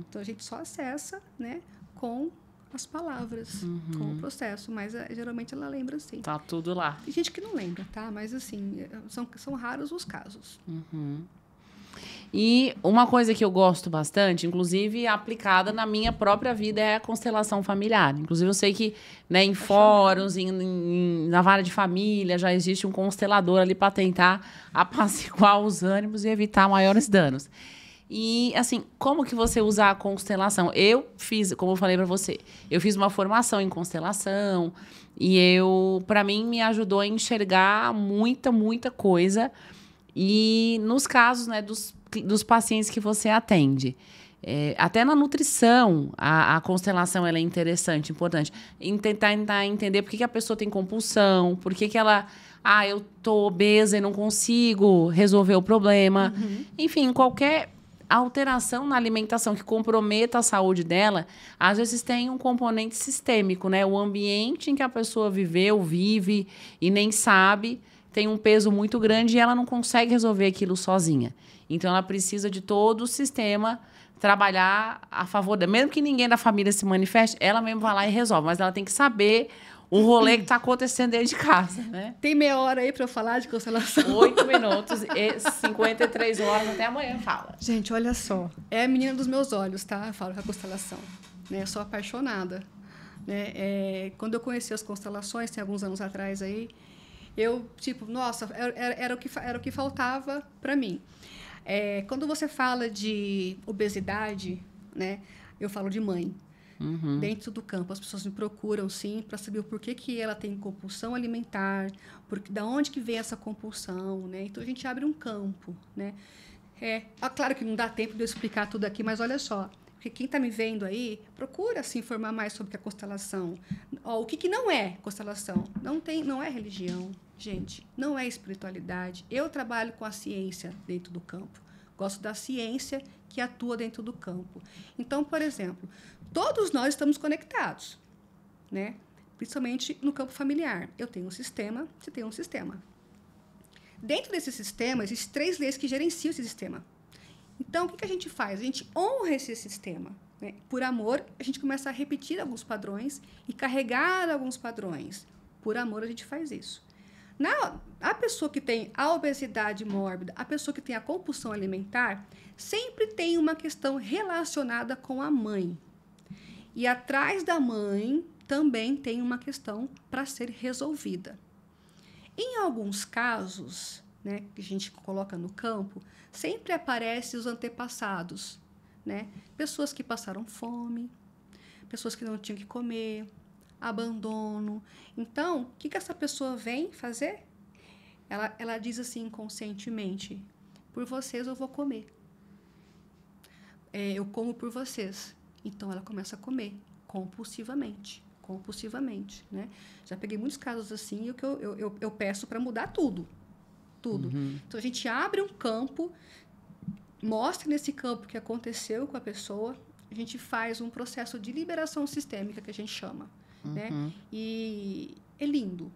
Então, a gente só acessa, né, com as palavras, com o processo. Mas, geralmente, ela lembra, sim. Tá tudo lá. Tem gente que não lembra, tá? Mas, assim, são raros os casos. E uma coisa que eu gosto bastante, inclusive aplicada na minha própria vida, é a constelação familiar. Inclusive, eu sei que, né, em fóruns, na vara de família, já existe um constelador ali para tentar apaciguar os ânimos e evitar maiores danos. E, assim, como que você usa a constelação? Eu fiz, como eu falei para você, eu fiz uma formação em constelação e para mim, me ajudou a enxergar muita coisa. E nos casos, né, dos pacientes que você atende, até na nutrição, a constelação ela é interessante, importante. Em tentar entender por que a pessoa tem compulsão, por que ela... eu tô obesa e não consigo resolver o problema. Enfim, qualquer alteração na alimentação que comprometa a saúde dela, às vezes tem um componente sistêmico, né? O ambiente em que a pessoa vive e nem sabe, tem um peso muito grande e ela não consegue resolver aquilo sozinha. Então, ela precisa de todo o sistema trabalhar a favor dela. Mesmo que ninguém da família se manifeste, ela mesmo vai lá e resolve. Mas ela tem que saber o rolê que está acontecendo dentro de casa, né? Tem meia hora aí para eu falar de constelação? 8 minutos e 53 horas, até amanhã fala. Gente, olha só. É a menina dos meus olhos, tá? Eu falo com a constelação. Né? Eu sou apaixonada. Né? Quando eu conheci as constelações, tem alguns anos atrás aí, eu, nossa, era o que faltava para mim. Quando você fala de obesidade, né, eu falo de mãe. Dentro do campo, as pessoas me procuram, sim, para saber o porquê que ela tem compulsão alimentar, da onde que vem essa compulsão, né? Então, a gente abre um campo, né? Claro que não dá tempo de eu explicar tudo aqui, mas olha só. Porque quem está me vendo aí, procura se informar mais sobre a constelação. O que não é constelação? Não é religião, gente. Não é espiritualidade. Eu trabalho com a ciência dentro do campo. Gosto da ciência que atua dentro do campo. Então, por exemplo, todos nós estamos conectados, né? Principalmente no campo familiar. Eu tenho um sistema, você tem um sistema. Dentro desse sistema, existem 3 leis que gerenciam esse sistema. Então, o que a gente faz? A gente honra esse sistema. Né? Por amor, a gente começa a repetir alguns padrões e carregar alguns padrões. Por amor, a gente faz isso. A pessoa que tem a obesidade mórbida, a pessoa que tem a compulsão alimentar, sempre tem uma questão relacionada com a mãe. E atrás da mãe também tem uma questão para ser resolvida. Em alguns casos, né, que a gente coloca no campo, sempre aparecem os antepassados, né? Pessoas que passaram fome, pessoas que não tinham que comer, abandono. Então, o que essa pessoa vem fazer? Ela diz assim inconscientemente, por vocês eu vou comer. Eu como por vocês. Então, ela começa a comer compulsivamente, né? Já peguei muitos casos assim e eu peço para mudar tudo. Então, a gente abre um campo, mostra nesse campo o que aconteceu com a pessoa, a gente faz um processo de liberação sistêmica, que a gente chama, né? E é lindo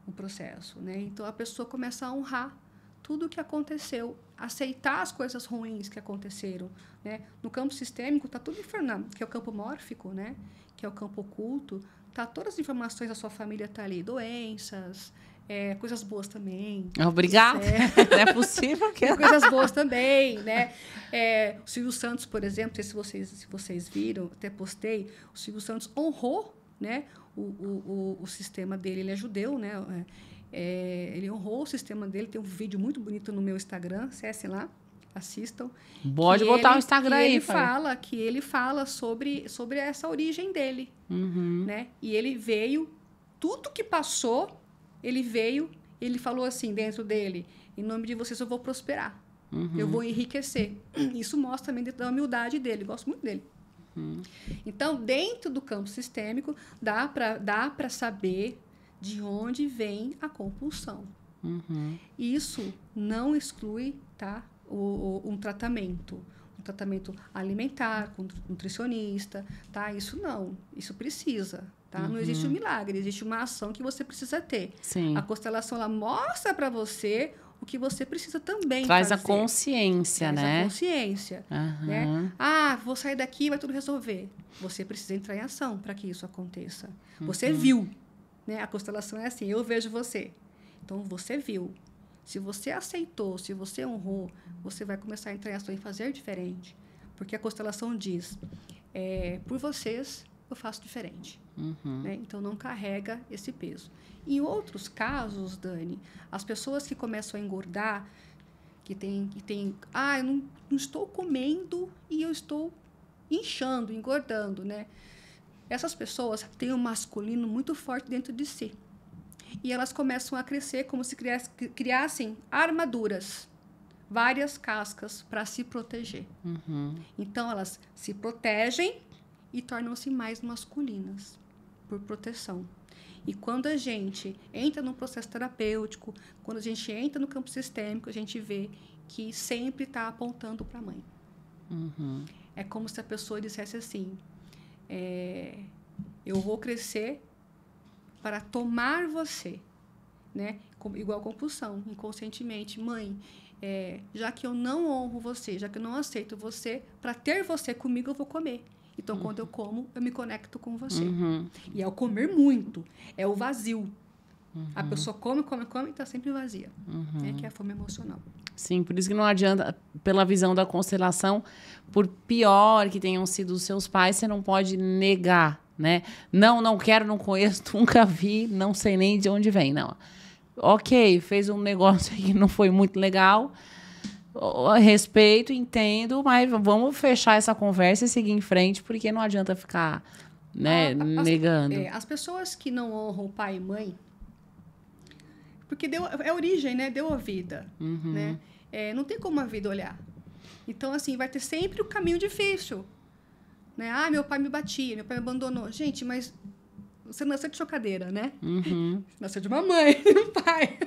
o processo, né? Então, a pessoa começa a honrar tudo o que aconteceu, aceitar as coisas ruins que aconteceram, né? No campo sistêmico está tudo informado, que é o campo mórfico, né? Que é o campo oculto, tá todas as informações da sua família tá ali, doenças, coisas boas também. Obrigada. Não é possível que... coisas boas também, né? O Silvio Santos, por exemplo, não sei se vocês viram, até postei, o Silvio Santos honrou, né, o sistema dele, ele é judeu, né? Ele honrou o sistema dele, tem um vídeo muito bonito no meu Instagram, acessem lá, assistam. Pode botar o Instagram aí. Ele fala sobre essa origem dele, né? E ele veio, tudo que passou, ele falou assim dentro dele, em nome de vocês eu vou prosperar, eu vou enriquecer. Isso mostra também dentro da humildade dele, gosto muito dele. Então, dentro do campo sistêmico, dá para saber de onde vem a compulsão. Isso não exclui, tá, um tratamento alimentar, com nutricionista, tá? Isso precisa, tá? Não existe um milagre, existe uma ação que você precisa ter. Sim. A constelação, ela mostra para você o que você precisa também Traz fazer. a consciência, Traz né? a consciência. Né? Ah, vou sair daqui e vai tudo resolver. Você precisa entrar em ação para que isso aconteça. Você viu. Né? A constelação é assim, eu vejo você. Então, você viu. Se você aceitou, se você honrou, você vai começar a entrar em ação e fazer diferente. Porque a constelação diz, por vocês, eu faço diferente. Né? Então, não carrega esse peso. Em outros casos, Dani, as pessoas que começam a engordar, que tem eu não estou comendo e eu estou inchando, engordando, né? Essas pessoas têm um masculino muito forte dentro de si. E elas começam a crescer como se criassem armaduras, várias cascas para se proteger. Então, elas se protegem e tornam-se mais masculinas por proteção. E quando a gente entra no processo terapêutico, quando a gente entra no campo sistêmico, a gente vê que sempre está apontando para a mãe. É como se a pessoa dissesse assim, eu vou crescer para tomar você, né? Igual compulsão, inconscientemente. Mãe, já que eu não honro você, já que eu não aceito você, para ter você comigo, eu vou comer. Então, quando eu como, eu me conecto com você. E é o comer muito, é o vazio. A pessoa come e está sempre vazia. Que é a fome emocional. Sim, por isso que não adianta, pela visão da constelação, por pior que tenham sido os seus pais, você não pode negar, né? Não quero, não conheço, nunca vi, não sei nem de onde vem, não. Ok, fez um negócio aí que não foi muito legal, respeito, entendo, mas vamos fechar essa conversa e seguir em frente, porque não adianta ficar, né, negando. As pessoas que não honram pai e mãe, porque é origem, né? Deu a vida, né? Não tem como a vida olhar. Então, assim, vai ter sempre o caminho difícil. Né? Ah, meu pai me batia, meu pai me abandonou. Gente, mas você nasceu de chocadeira, né? Nasceu de uma mãe, de um pai.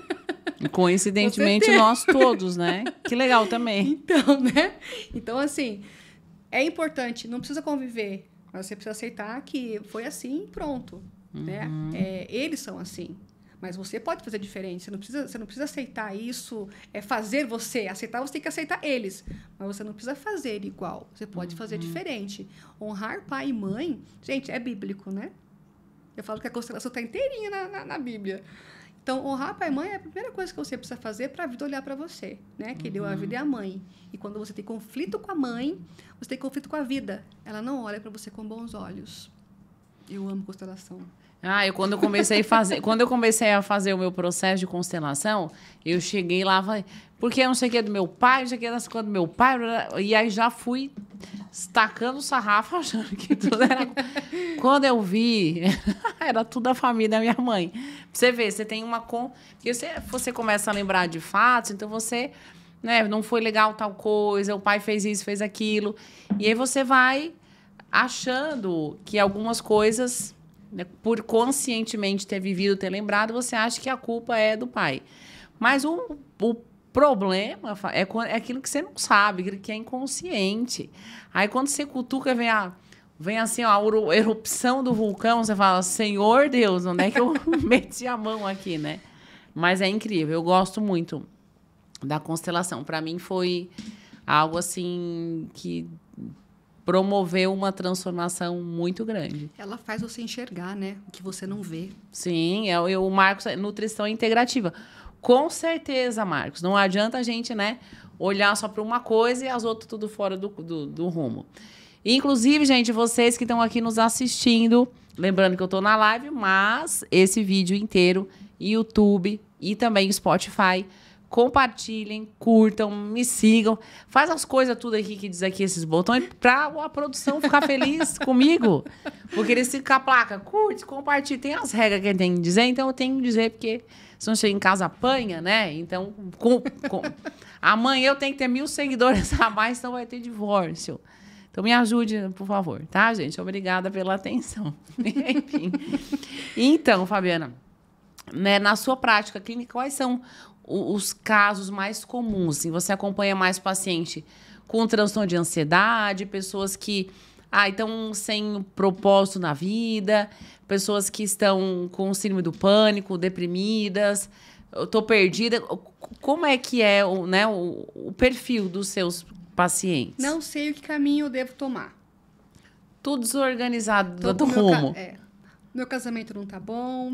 Coincidentemente, nós todos, né? Que legal também. Então, né? Então, assim, é importante, não precisa conviver, mas você precisa aceitar que foi assim e pronto. Né? Eles são assim. Mas você pode fazer diferente. Você não precisa aceitar isso, fazer você. Aceitar, você tem que aceitar eles. Mas você não precisa fazer igual. Você pode fazer diferente. Honrar pai e mãe, gente, é bíblico, né? Eu falo que a constelação está inteirinha na Bíblia. Então, honrar pai e mãe é a primeira coisa que você precisa fazer para a vida olhar para você, né? Que deu a vida é a mãe. E quando você tem conflito com a mãe, você tem conflito com a vida. Ela não olha para você com bons olhos. Eu amo constelação. Quando eu comecei a fazer o meu processo de constelação, eu cheguei lá, falei, porque eu não sei o que é do meu pai, não sei o que é das coisas do meu pai, e aí já fui estacando o sarrafo, achando que tudo era... Quando eu vi, era tudo a família da minha mãe. Pra você ver, você tem uma... Porque você começa a lembrar de fatos, então você... Né, não foi legal tal coisa, o pai fez isso, fez aquilo. E aí você vai achando que algumas coisas... Por conscientemente ter vivido, ter lembrado, você acha que a culpa é do pai. Mas o problema é aquilo que você não sabe, que é inconsciente. Aí, quando você cutuca, vem assim, ó, a erupção do vulcão, você fala, Senhor Deus, onde é que eu meti a mão aqui, né? Mas é incrível, eu gosto muito da constelação. Para mim, foi algo assim que... promoveu uma transformação muito grande. Ela faz você enxergar, né? O que você não vê. Sim, o Marcos, nutrição integrativa. Com certeza, Marcos. Não adianta a gente, né, olhar só para uma coisa e as outras tudo fora do rumo. Inclusive, gente, vocês que estão aqui nos assistindo, lembrando que eu estou na live, mas esse vídeo inteiro, YouTube e também Spotify, compartilhem, curtam, me sigam. Faz as coisas tudo aqui que diz aqui esses botões para a produção ficar feliz comigo. Porque eles ficam com a placa, curte, compartilha. Tem as regras que tem que dizer, então eu tenho que dizer, porque se não chega em casa apanha, né? Então, amanhã eu tenho que ter 1.000 seguidores a mais, então vai ter divórcio. Então me ajude, por favor, tá, gente? Obrigada pela atenção. Enfim. Então, Fabiana, né, na sua prática clínica, quais são os casos mais comuns? Assim, você acompanha mais paciente com transtorno de ansiedade, pessoas que estão sem propósito na vida, pessoas que estão com síndrome do pânico, deprimidas, eu tô perdida. Como é que é o perfil dos seus pacientes? Não sei o que caminho eu devo tomar. Tudo desorganizado do rumo. Meu casamento não tá bom,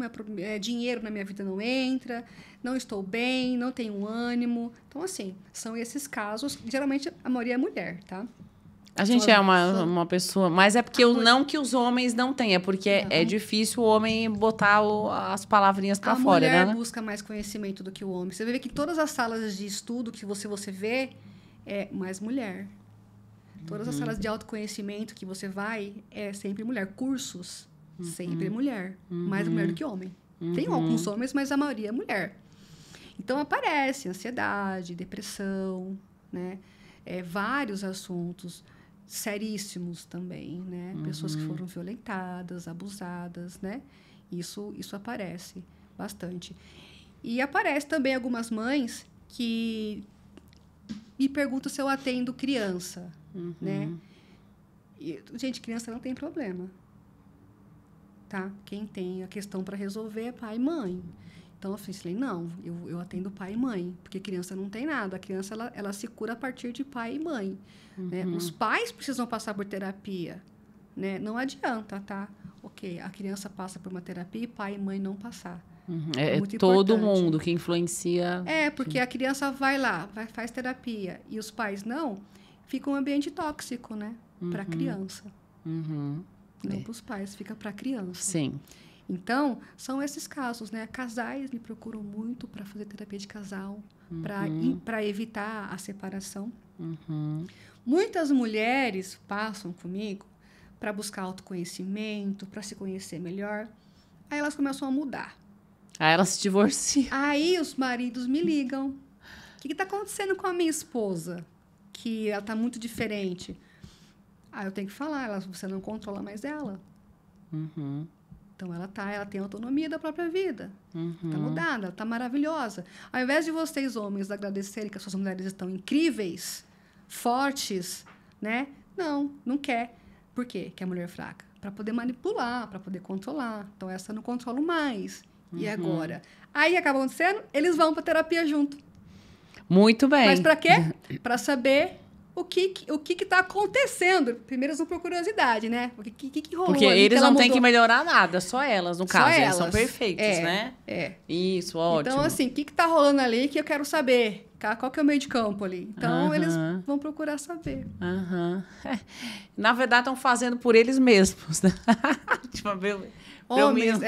dinheiro na minha vida não entra, não estou bem, não tenho ânimo. Então, assim, são esses casos. Geralmente, a maioria é mulher, tá? A gente é uma pessoa... Mas é porque não que os homens não têm. É porque é difícil o homem botar as palavrinhas pra fora, né? A mulher busca mais conhecimento do que o homem. Você vê que todas as salas de estudo que você vê, é mais mulher. Todas as salas de autoconhecimento que você vai, é sempre mulher. Cursos, sempre mulher. Mais mulher do que homem. Tem alguns homens, mas a maioria é mulher. Então, aparece ansiedade, depressão, né? Vários assuntos seríssimos também, né? Pessoas que foram violentadas, abusadas, né? Isso aparece bastante. E aparece também algumas mães que me perguntam se eu atendo criança, né? E, gente, criança não tem problema, tá? Quem tem a questão para resolver é pai e mãe. Então, eu falei, não, eu atendo pai e mãe, porque criança não tem nada. A criança, ela se cura a partir de pai e mãe. Né? Os pais precisam passar por terapia, né? Não adianta, tá? Ok, a criança passa por uma terapia e pai e mãe não passar. É todo mundo que influencia. Porque a criança vai lá, faz terapia, e os pais não, fica um ambiente tóxico, né? Para a criança. Não para os pais, fica para a criança. Sim. Então, são esses casos, né? Casais me procuram muito para fazer terapia de casal, para evitar a separação. Muitas mulheres passam comigo para buscar autoconhecimento, para se conhecer melhor. Aí elas começam a mudar. Aí elas se divorciam. Aí os maridos me ligam. O que está acontecendo com a minha esposa? Que ela está muito diferente. Aí eu tenho que falar, você não controla mais ela. Então, ela tem autonomia da própria vida. Está mudada, está maravilhosa. Ao invés de vocês, homens, agradecerem que as suas mulheres estão incríveis, fortes, né? Não quer. Por quê? Que é a mulher fraca. Para poder manipular, para poder controlar. Então, essa eu não controlo mais. E agora? Aí, acaba acontecendo, eles vão para terapia junto. Muito bem. Mas para quê? Para saber o que está acontecendo. Primeiro, eles vão por curiosidade, né? O que rolou? Porque eles não têm que melhorar nada, só elas, no caso. Elas são perfeitas, né? Isso, ótimo. Então, assim, o que está rolando ali que eu quero saber? Qual que é o meio de campo ali? Então, eles vão procurar saber. Na verdade, estão fazendo por eles mesmos, né? Homens,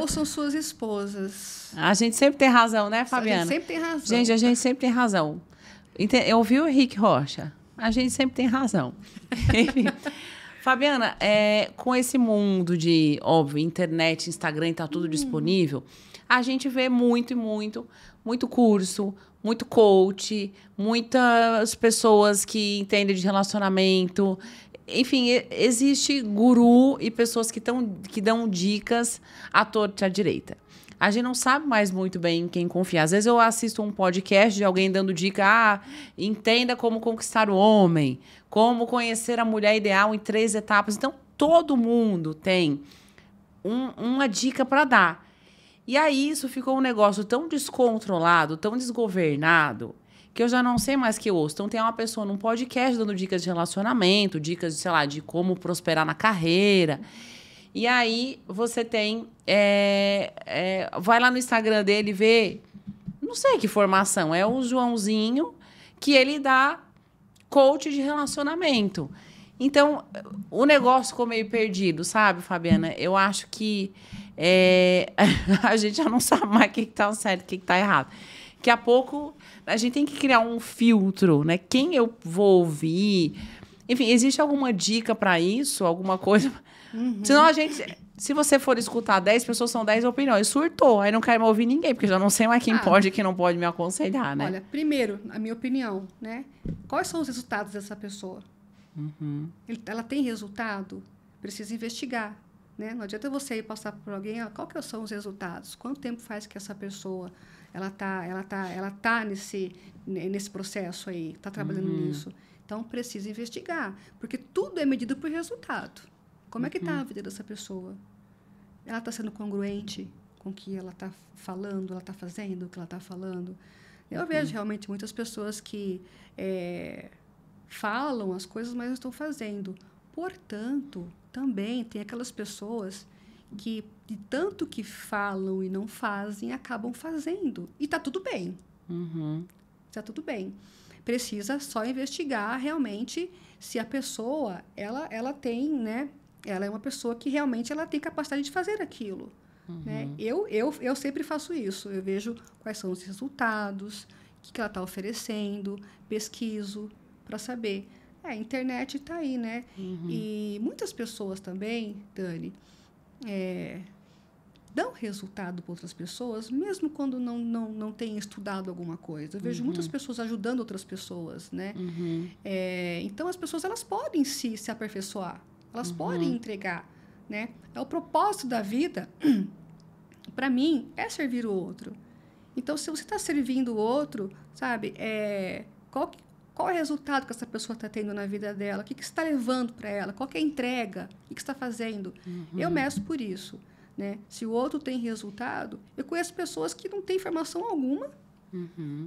ouçam suas esposas. A gente sempre tem razão, né, Fabiana? A gente sempre tem razão. Gente, a gente sempre tem razão. Eu ouvi o Henrique Rocha. A gente sempre tem razão. Enfim. Fabiana, com esse mundo de, óbvio, internet, Instagram, está tudo disponível, a gente vê muito curso, muito coach, muitas pessoas que entendem de relacionamento. Enfim, existe guru e pessoas que dão dicas à torta e à direita. A gente não sabe mais muito bem em quem confiar. Às vezes eu assisto um podcast de alguém dando dica, entenda como conquistar o homem, como conhecer a mulher ideal em 3 etapas. Então, todo mundo tem uma dica para dar. E aí, isso ficou um negócio tão descontrolado, tão desgovernado, que eu já não sei mais que eu ouço. Então, tem uma pessoa num podcast dando dicas de relacionamento, dicas, sei lá, de como prosperar na carreira. E aí, você tem... vai lá no Instagram dele ver... Não sei que formação. É o Joãozinho que ele dá coach de relacionamento. Então, o negócio ficou meio perdido, sabe, Fabiana? Eu acho que a gente já não sabe mais o que está certo e o que está errado. Daqui a pouco, a gente tem que criar um filtro, né? Quem eu vou ouvir... Enfim, existe alguma dica para isso? Alguma coisa... Senão a gente... Se você for escutar 10 pessoas, são 10 opiniões. Surtou. Aí não quero mais ouvir ninguém, porque eu já não sei mais quem pode e quem não pode me aconselhar, né? Olha, primeiro, a minha opinião, né? Quais são os resultados dessa pessoa? Ela tem resultado? Precisa investigar, né? Não adianta você ir passar por alguém, qual que são os resultados? Quanto tempo faz que essa pessoa ela tá nesse processo aí, está trabalhando nisso? Então, precisa investigar, porque tudo é medido por resultado. Como é que está a vida dessa pessoa? Ela está sendo congruente com o que ela está falando, ela está fazendo, o que ela está falando. Eu vejo realmente muitas pessoas que falam as coisas, mas não estão fazendo. Portanto, também tem aquelas pessoas que, de tanto que falam e não fazem, acabam fazendo. E está tudo bem. Está tudo bem. Precisa só investigar realmente se a pessoa, ela tem, né? Ela é uma pessoa que realmente ela tem capacidade de fazer aquilo. Né? Eu sempre faço isso. Eu vejo quais são os resultados, o que ela está oferecendo, pesquiso para saber. A internet está aí, né? E muitas pessoas também, Dani, dão resultado para outras pessoas, mesmo quando não têm estudado alguma coisa. Eu vejo muitas pessoas ajudando outras pessoas, né? Então, as pessoas elas podem se aperfeiçoar, elas podem entregar, né? É o propósito da vida, para mim, é servir o outro. Então, se você está servindo o outro, sabe? Qual é o resultado que essa pessoa está tendo na vida dela? O que você está levando para ela? Qual que é a entrega? O que você está fazendo? Eu meço por isso. Né? Se o outro tem resultado, eu conheço pessoas que não têm formação alguma,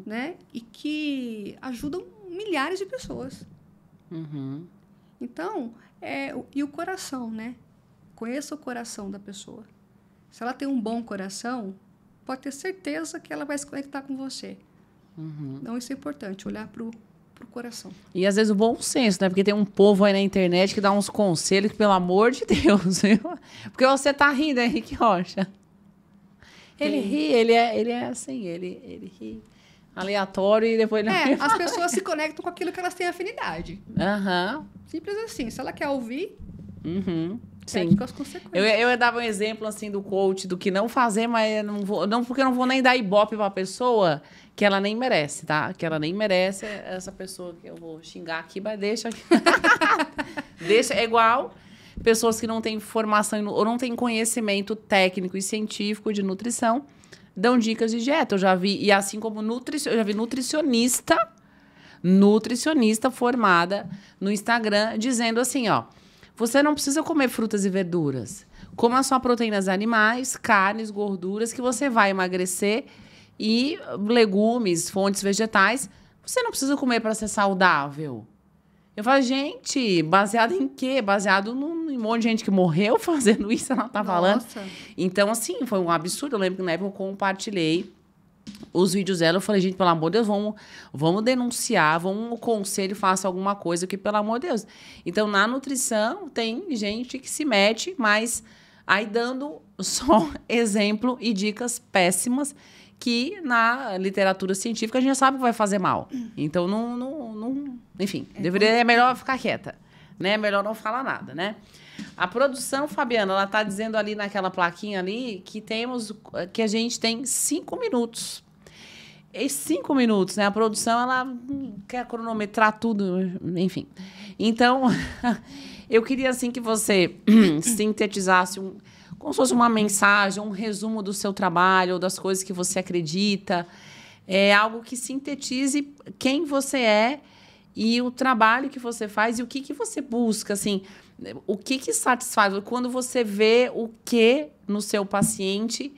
né? E que ajudam milhares de pessoas. Então, e o coração, né? Conheça o coração da pessoa. Se ela tem um bom coração, pode ter certeza que ela vai se conectar com você. Então, isso é importante, olhar para o coração. E, às vezes, o bom senso, né? Porque tem um povo aí na internet que dá uns conselhos que, pelo amor de Deus, viu? Porque você tá rindo, Henrique Rocha. Ele ri, ele é assim, ele ri aleatório e depois... As pessoas se conectam com aquilo que elas têm afinidade. Simples assim. Se ela quer ouvir... Sim. Com as consequências. Eu dava um exemplo assim do coach, do que não fazer, mas porque eu não vou nem dar ibope pra pessoa que ela nem merece, tá? Que ela nem merece essa pessoa que eu vou xingar aqui, mas deixa aqui. Deixa, é igual pessoas que não têm formação ou não têm conhecimento técnico e científico de nutrição, dão dicas de dieta. Eu já vi, e assim como eu já vi nutricionista formada no Instagram dizendo assim, ó, você não precisa comer frutas e verduras. Coma só proteínas animais, carnes, gorduras, que você vai emagrecer, e legumes, fontes vegetais. Você não precisa comer para ser saudável. Eu falo, gente, baseado em quê? Baseado em um monte de gente que morreu fazendo isso, ela tá falando. Então, assim, foi um absurdo. Eu lembro que na época eu compartilhei os vídeos dela, eu falei, gente, pelo amor de Deus, vamos denunciar, o conselho faça alguma coisa, que pelo amor de Deus. Então, na nutrição, tem gente que se mete, mas aí dando só exemplo e dicas péssimas que na literatura científica a gente já sabe que vai fazer mal. Então, enfim, é melhor ficar quieta, né? Melhor não falar nada, né? A produção, Fabiana, ela está dizendo ali naquela plaquinha ali que a gente tem 5 minutos. E 5 minutos, né? A produção, ela quer cronometrar tudo, enfim. Então, eu queria, assim, que você sintetizasse como se fosse uma mensagem, um resumo do seu trabalho, ou das coisas que você acredita. Algo que sintetize quem você é e o trabalho que você faz e o que você busca, assim... O que satisfaz? Quando você vê o que no seu paciente,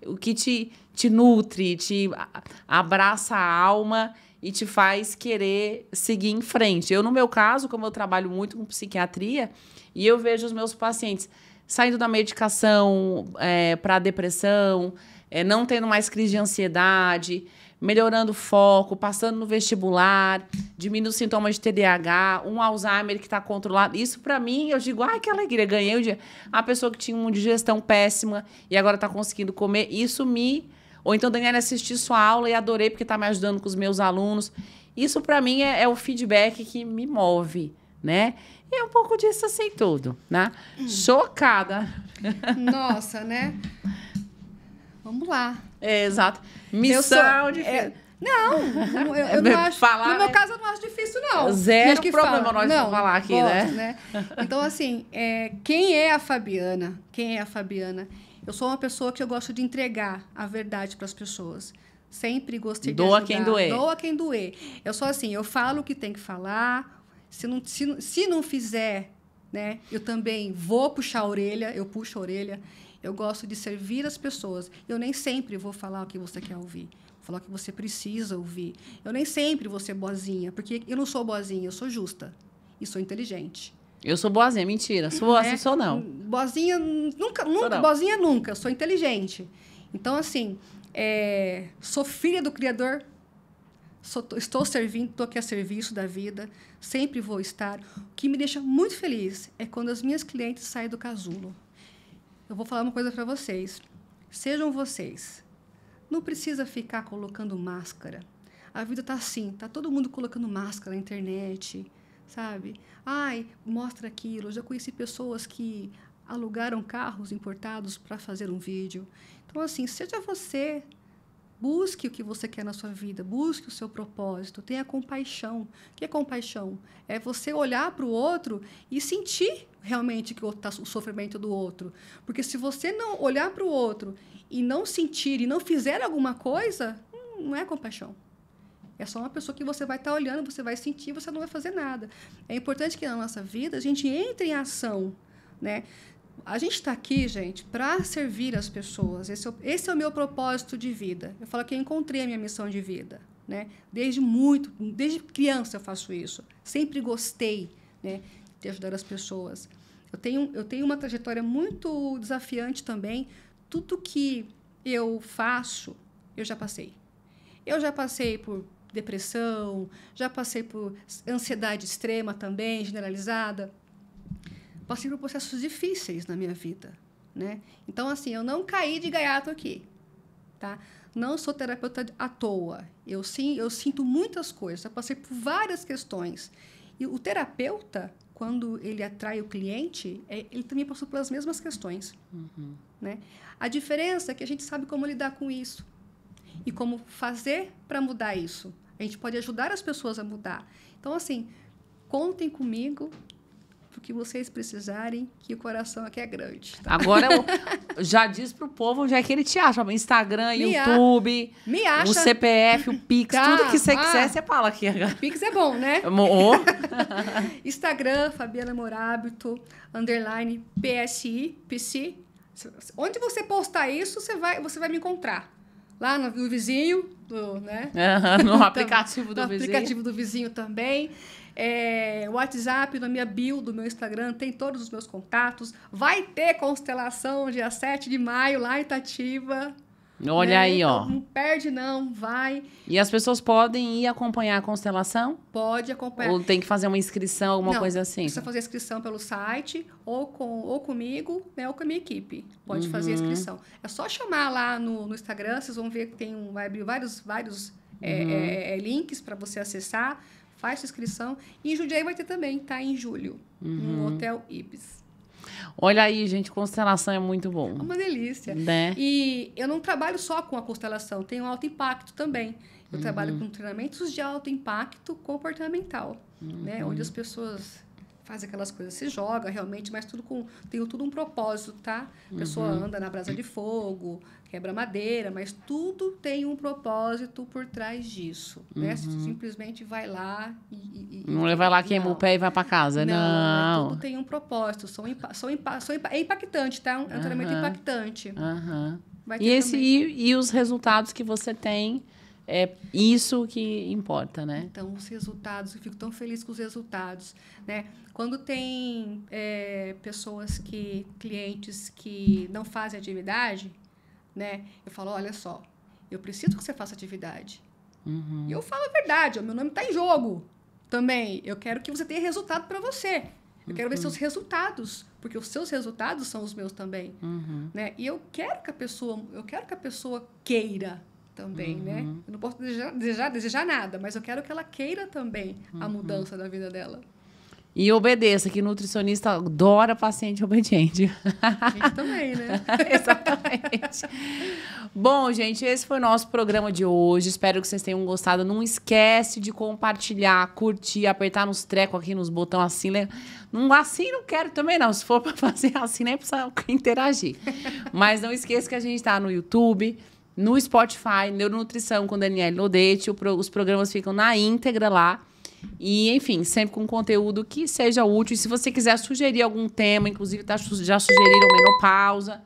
o que te nutre, te abraça a alma e te faz querer seguir em frente. Eu, no meu caso, como eu trabalho muito com psiquiatria, e eu vejo os meus pacientes saindo da medicação para depressão, não tendo mais crise de ansiedade, melhorando o foco, passando no vestibular, diminuindo os sintomas de TDAH, um Alzheimer que está controlado. Isso, para mim, eu digo, ai, que alegria, ganhei o dia. A pessoa que tinha uma digestão péssima e agora está conseguindo comer, Ou então, Daniela, assisti sua aula e adorei porque está me ajudando com os meus alunos. Isso, para mim, é o feedback que me move, né? E é um pouco disso assim tudo, né? Chocada. Nossa, né? Vamos lá. Exato. Missão difícil. Eu não acho. No meu caso, eu não acho difícil, não. Zero problema nós vamos falar aqui, né? Então, assim, quem é a Fabiana? Quem é a Fabiana? Eu sou uma pessoa que eu gosto de entregar a verdade para as pessoas. Sempre gostei de ajudar. Doa quem doer. Doa quem doer. Eu sou assim, eu falo o que tem que falar. Se não fizer, né? Eu também vou puxar a orelha, eu puxo a orelha. Eu gosto de servir as pessoas. Eu nem sempre vou falar o que você quer ouvir. Vou falar o que você precisa ouvir. Eu nem sempre vou ser boazinha, porque eu não sou boazinha, eu sou justa e sou inteligente. Eu sou boazinha, mentira. Sou assim, sou não. Boazinha nunca, não. boazinha nunca. Eu sou inteligente. Então, assim, sou filha do Criador. Estou servindo, estou aqui a serviço da vida. Sempre vou estar. O que me deixa muito feliz é quando as minhas clientes saem do casulo. Eu vou falar uma coisa para vocês. Sejam vocês. Não precisa ficar colocando máscara. A vida está assim. Está todo mundo colocando máscara na internet, sabe? Ai, mostra aquilo. Eu já conheci pessoas que alugaram carros importados para fazer um vídeo. Então, assim, seja você. Busque o que você quer na sua vida, busque o seu propósito, tenha compaixão. O que é compaixão? É você olhar para o outro e sentir realmente que o sofrimento do outro. Porque se você não olhar para o outro e não sentir e não fizer alguma coisa, não é compaixão. É só uma pessoa que você vai estar olhando, você vai sentir, você não vai fazer nada. É importante que na nossa vida a gente entre em ação, né? A gente está aqui, gente, para servir as pessoas. Esse é o meu propósito de vida. Eu falo que eu encontrei a minha missão de vida, né? Desde criança eu faço isso. Sempre gostei, né, de ajudar as pessoas. Eu tenho uma trajetória muito desafiante também. Tudo que eu faço, eu já passei. Eu já passei por depressão, já passei por ansiedade extrema também, generalizada. Passei por processos difíceis na minha vida, né? Então, assim, eu não caí de gaiato aqui, tá? Não sou terapeuta à toa. Eu sinto muitas coisas. Eu passei por várias questões. E o terapeuta, quando ele atrai o cliente, ele também passou pelas mesmas questões, né? A diferença é que a gente sabe como lidar com isso e como fazer para mudar isso. A gente pode ajudar as pessoas a mudar. Então, assim, contem comigo. O que vocês precisarem, que o coração aqui é grande. Tá? Agora, já diz pro povo onde é que ele te acha. Instagram, YouTube, me acha. O CPF, o Pix, tudo que você quiser, você fala aqui. Pix é bom, né? Instagram, Fabiana Morábito, _ PSI, PC. Onde você postar isso, você vai me encontrar. Lá no vizinho, né? No aplicativo do vizinho. No aplicativo do vizinho também. WhatsApp, na minha bio do meu Instagram, tem todos os meus contatos. Vai ter constelação dia 7 de maio, lá em Itatiba. Olha aí, então, ó. Não perde, não. Vai. E as pessoas podem ir acompanhar a constelação? Pode acompanhar. Ou tem que fazer uma inscrição, alguma coisa assim? Precisa fazer a inscrição pelo site, ou comigo, né, ou com a minha equipe. Pode fazer a inscrição. É só chamar lá no Instagram, vocês vão ver que vai abrir vários links para você acessar. Faz sua inscrição. E em Jundiaí vai ter também, tá? Em julho, no Hotel Ibis. Olha aí, gente, constelação é muito bom. É uma delícia. Né? E eu não trabalho só com a constelação, tenho alto impacto também. Eu trabalho com treinamentos de alto impacto comportamental, né? Onde as pessoas fazem aquelas coisas, se joga realmente, mas tem tudo um propósito, tá? A pessoa anda na brasa de fogo, quebra madeira, mas tudo tem um propósito por trás disso, né? Simplesmente vai lá e não vai lá, queima o pé e vai para casa, não. Tudo tem um propósito, é impactante, tá? É um treinamento impactante. Vai ter e os resultados que você tem, é isso que importa, né? Então, os resultados, eu fico tão feliz com os resultados, né? Quando tem clientes que não fazem atividade, né? Eu falo, olha só, eu preciso que você faça atividade. E eu falo a verdade, o meu nome está em jogo também. Eu quero que você tenha resultado para você. Eu quero ver seus resultados, porque os seus resultados são os meus também, né? E eu quero que a pessoa queira também, né? Eu não posso desejar nada, mas eu quero que ela queira também a mudança da vida dela. E obedeça, que nutricionista adora paciente obediente. A gente também, né? Exatamente. Bom, gente, esse foi o nosso programa de hoje. Espero que vocês tenham gostado. Não esquece de compartilhar, curtir, apertar nos trecos aqui, nos botões assim. Assim não quero também, não. Se for para fazer assim, nem precisa interagir. Mas não esqueça que a gente está no YouTube, no Spotify, Neuronutrição com Daniele Lodete. Os programas ficam na íntegra lá. E, enfim, sempre com conteúdo que seja útil. E se você quiser sugerir algum tema, inclusive já sugeriram menopausa,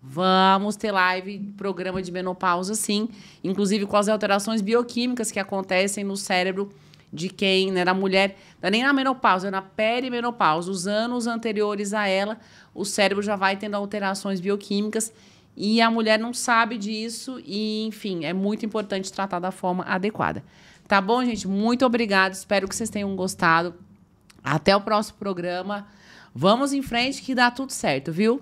Vamos ter live, programa de menopausa, sim. Inclusive com as alterações bioquímicas que acontecem no cérebro de quem, né, da mulher, não é nem na menopausa, é na perimenopausa. Os anos anteriores a ela, o cérebro já vai tendo alterações bioquímicas e a mulher não sabe disso e, enfim, é muito importante tratar da forma adequada. Tá bom, gente? Muito obrigada. Espero que vocês tenham gostado. Até o próximo programa. Vamos em frente que dá tudo certo, viu?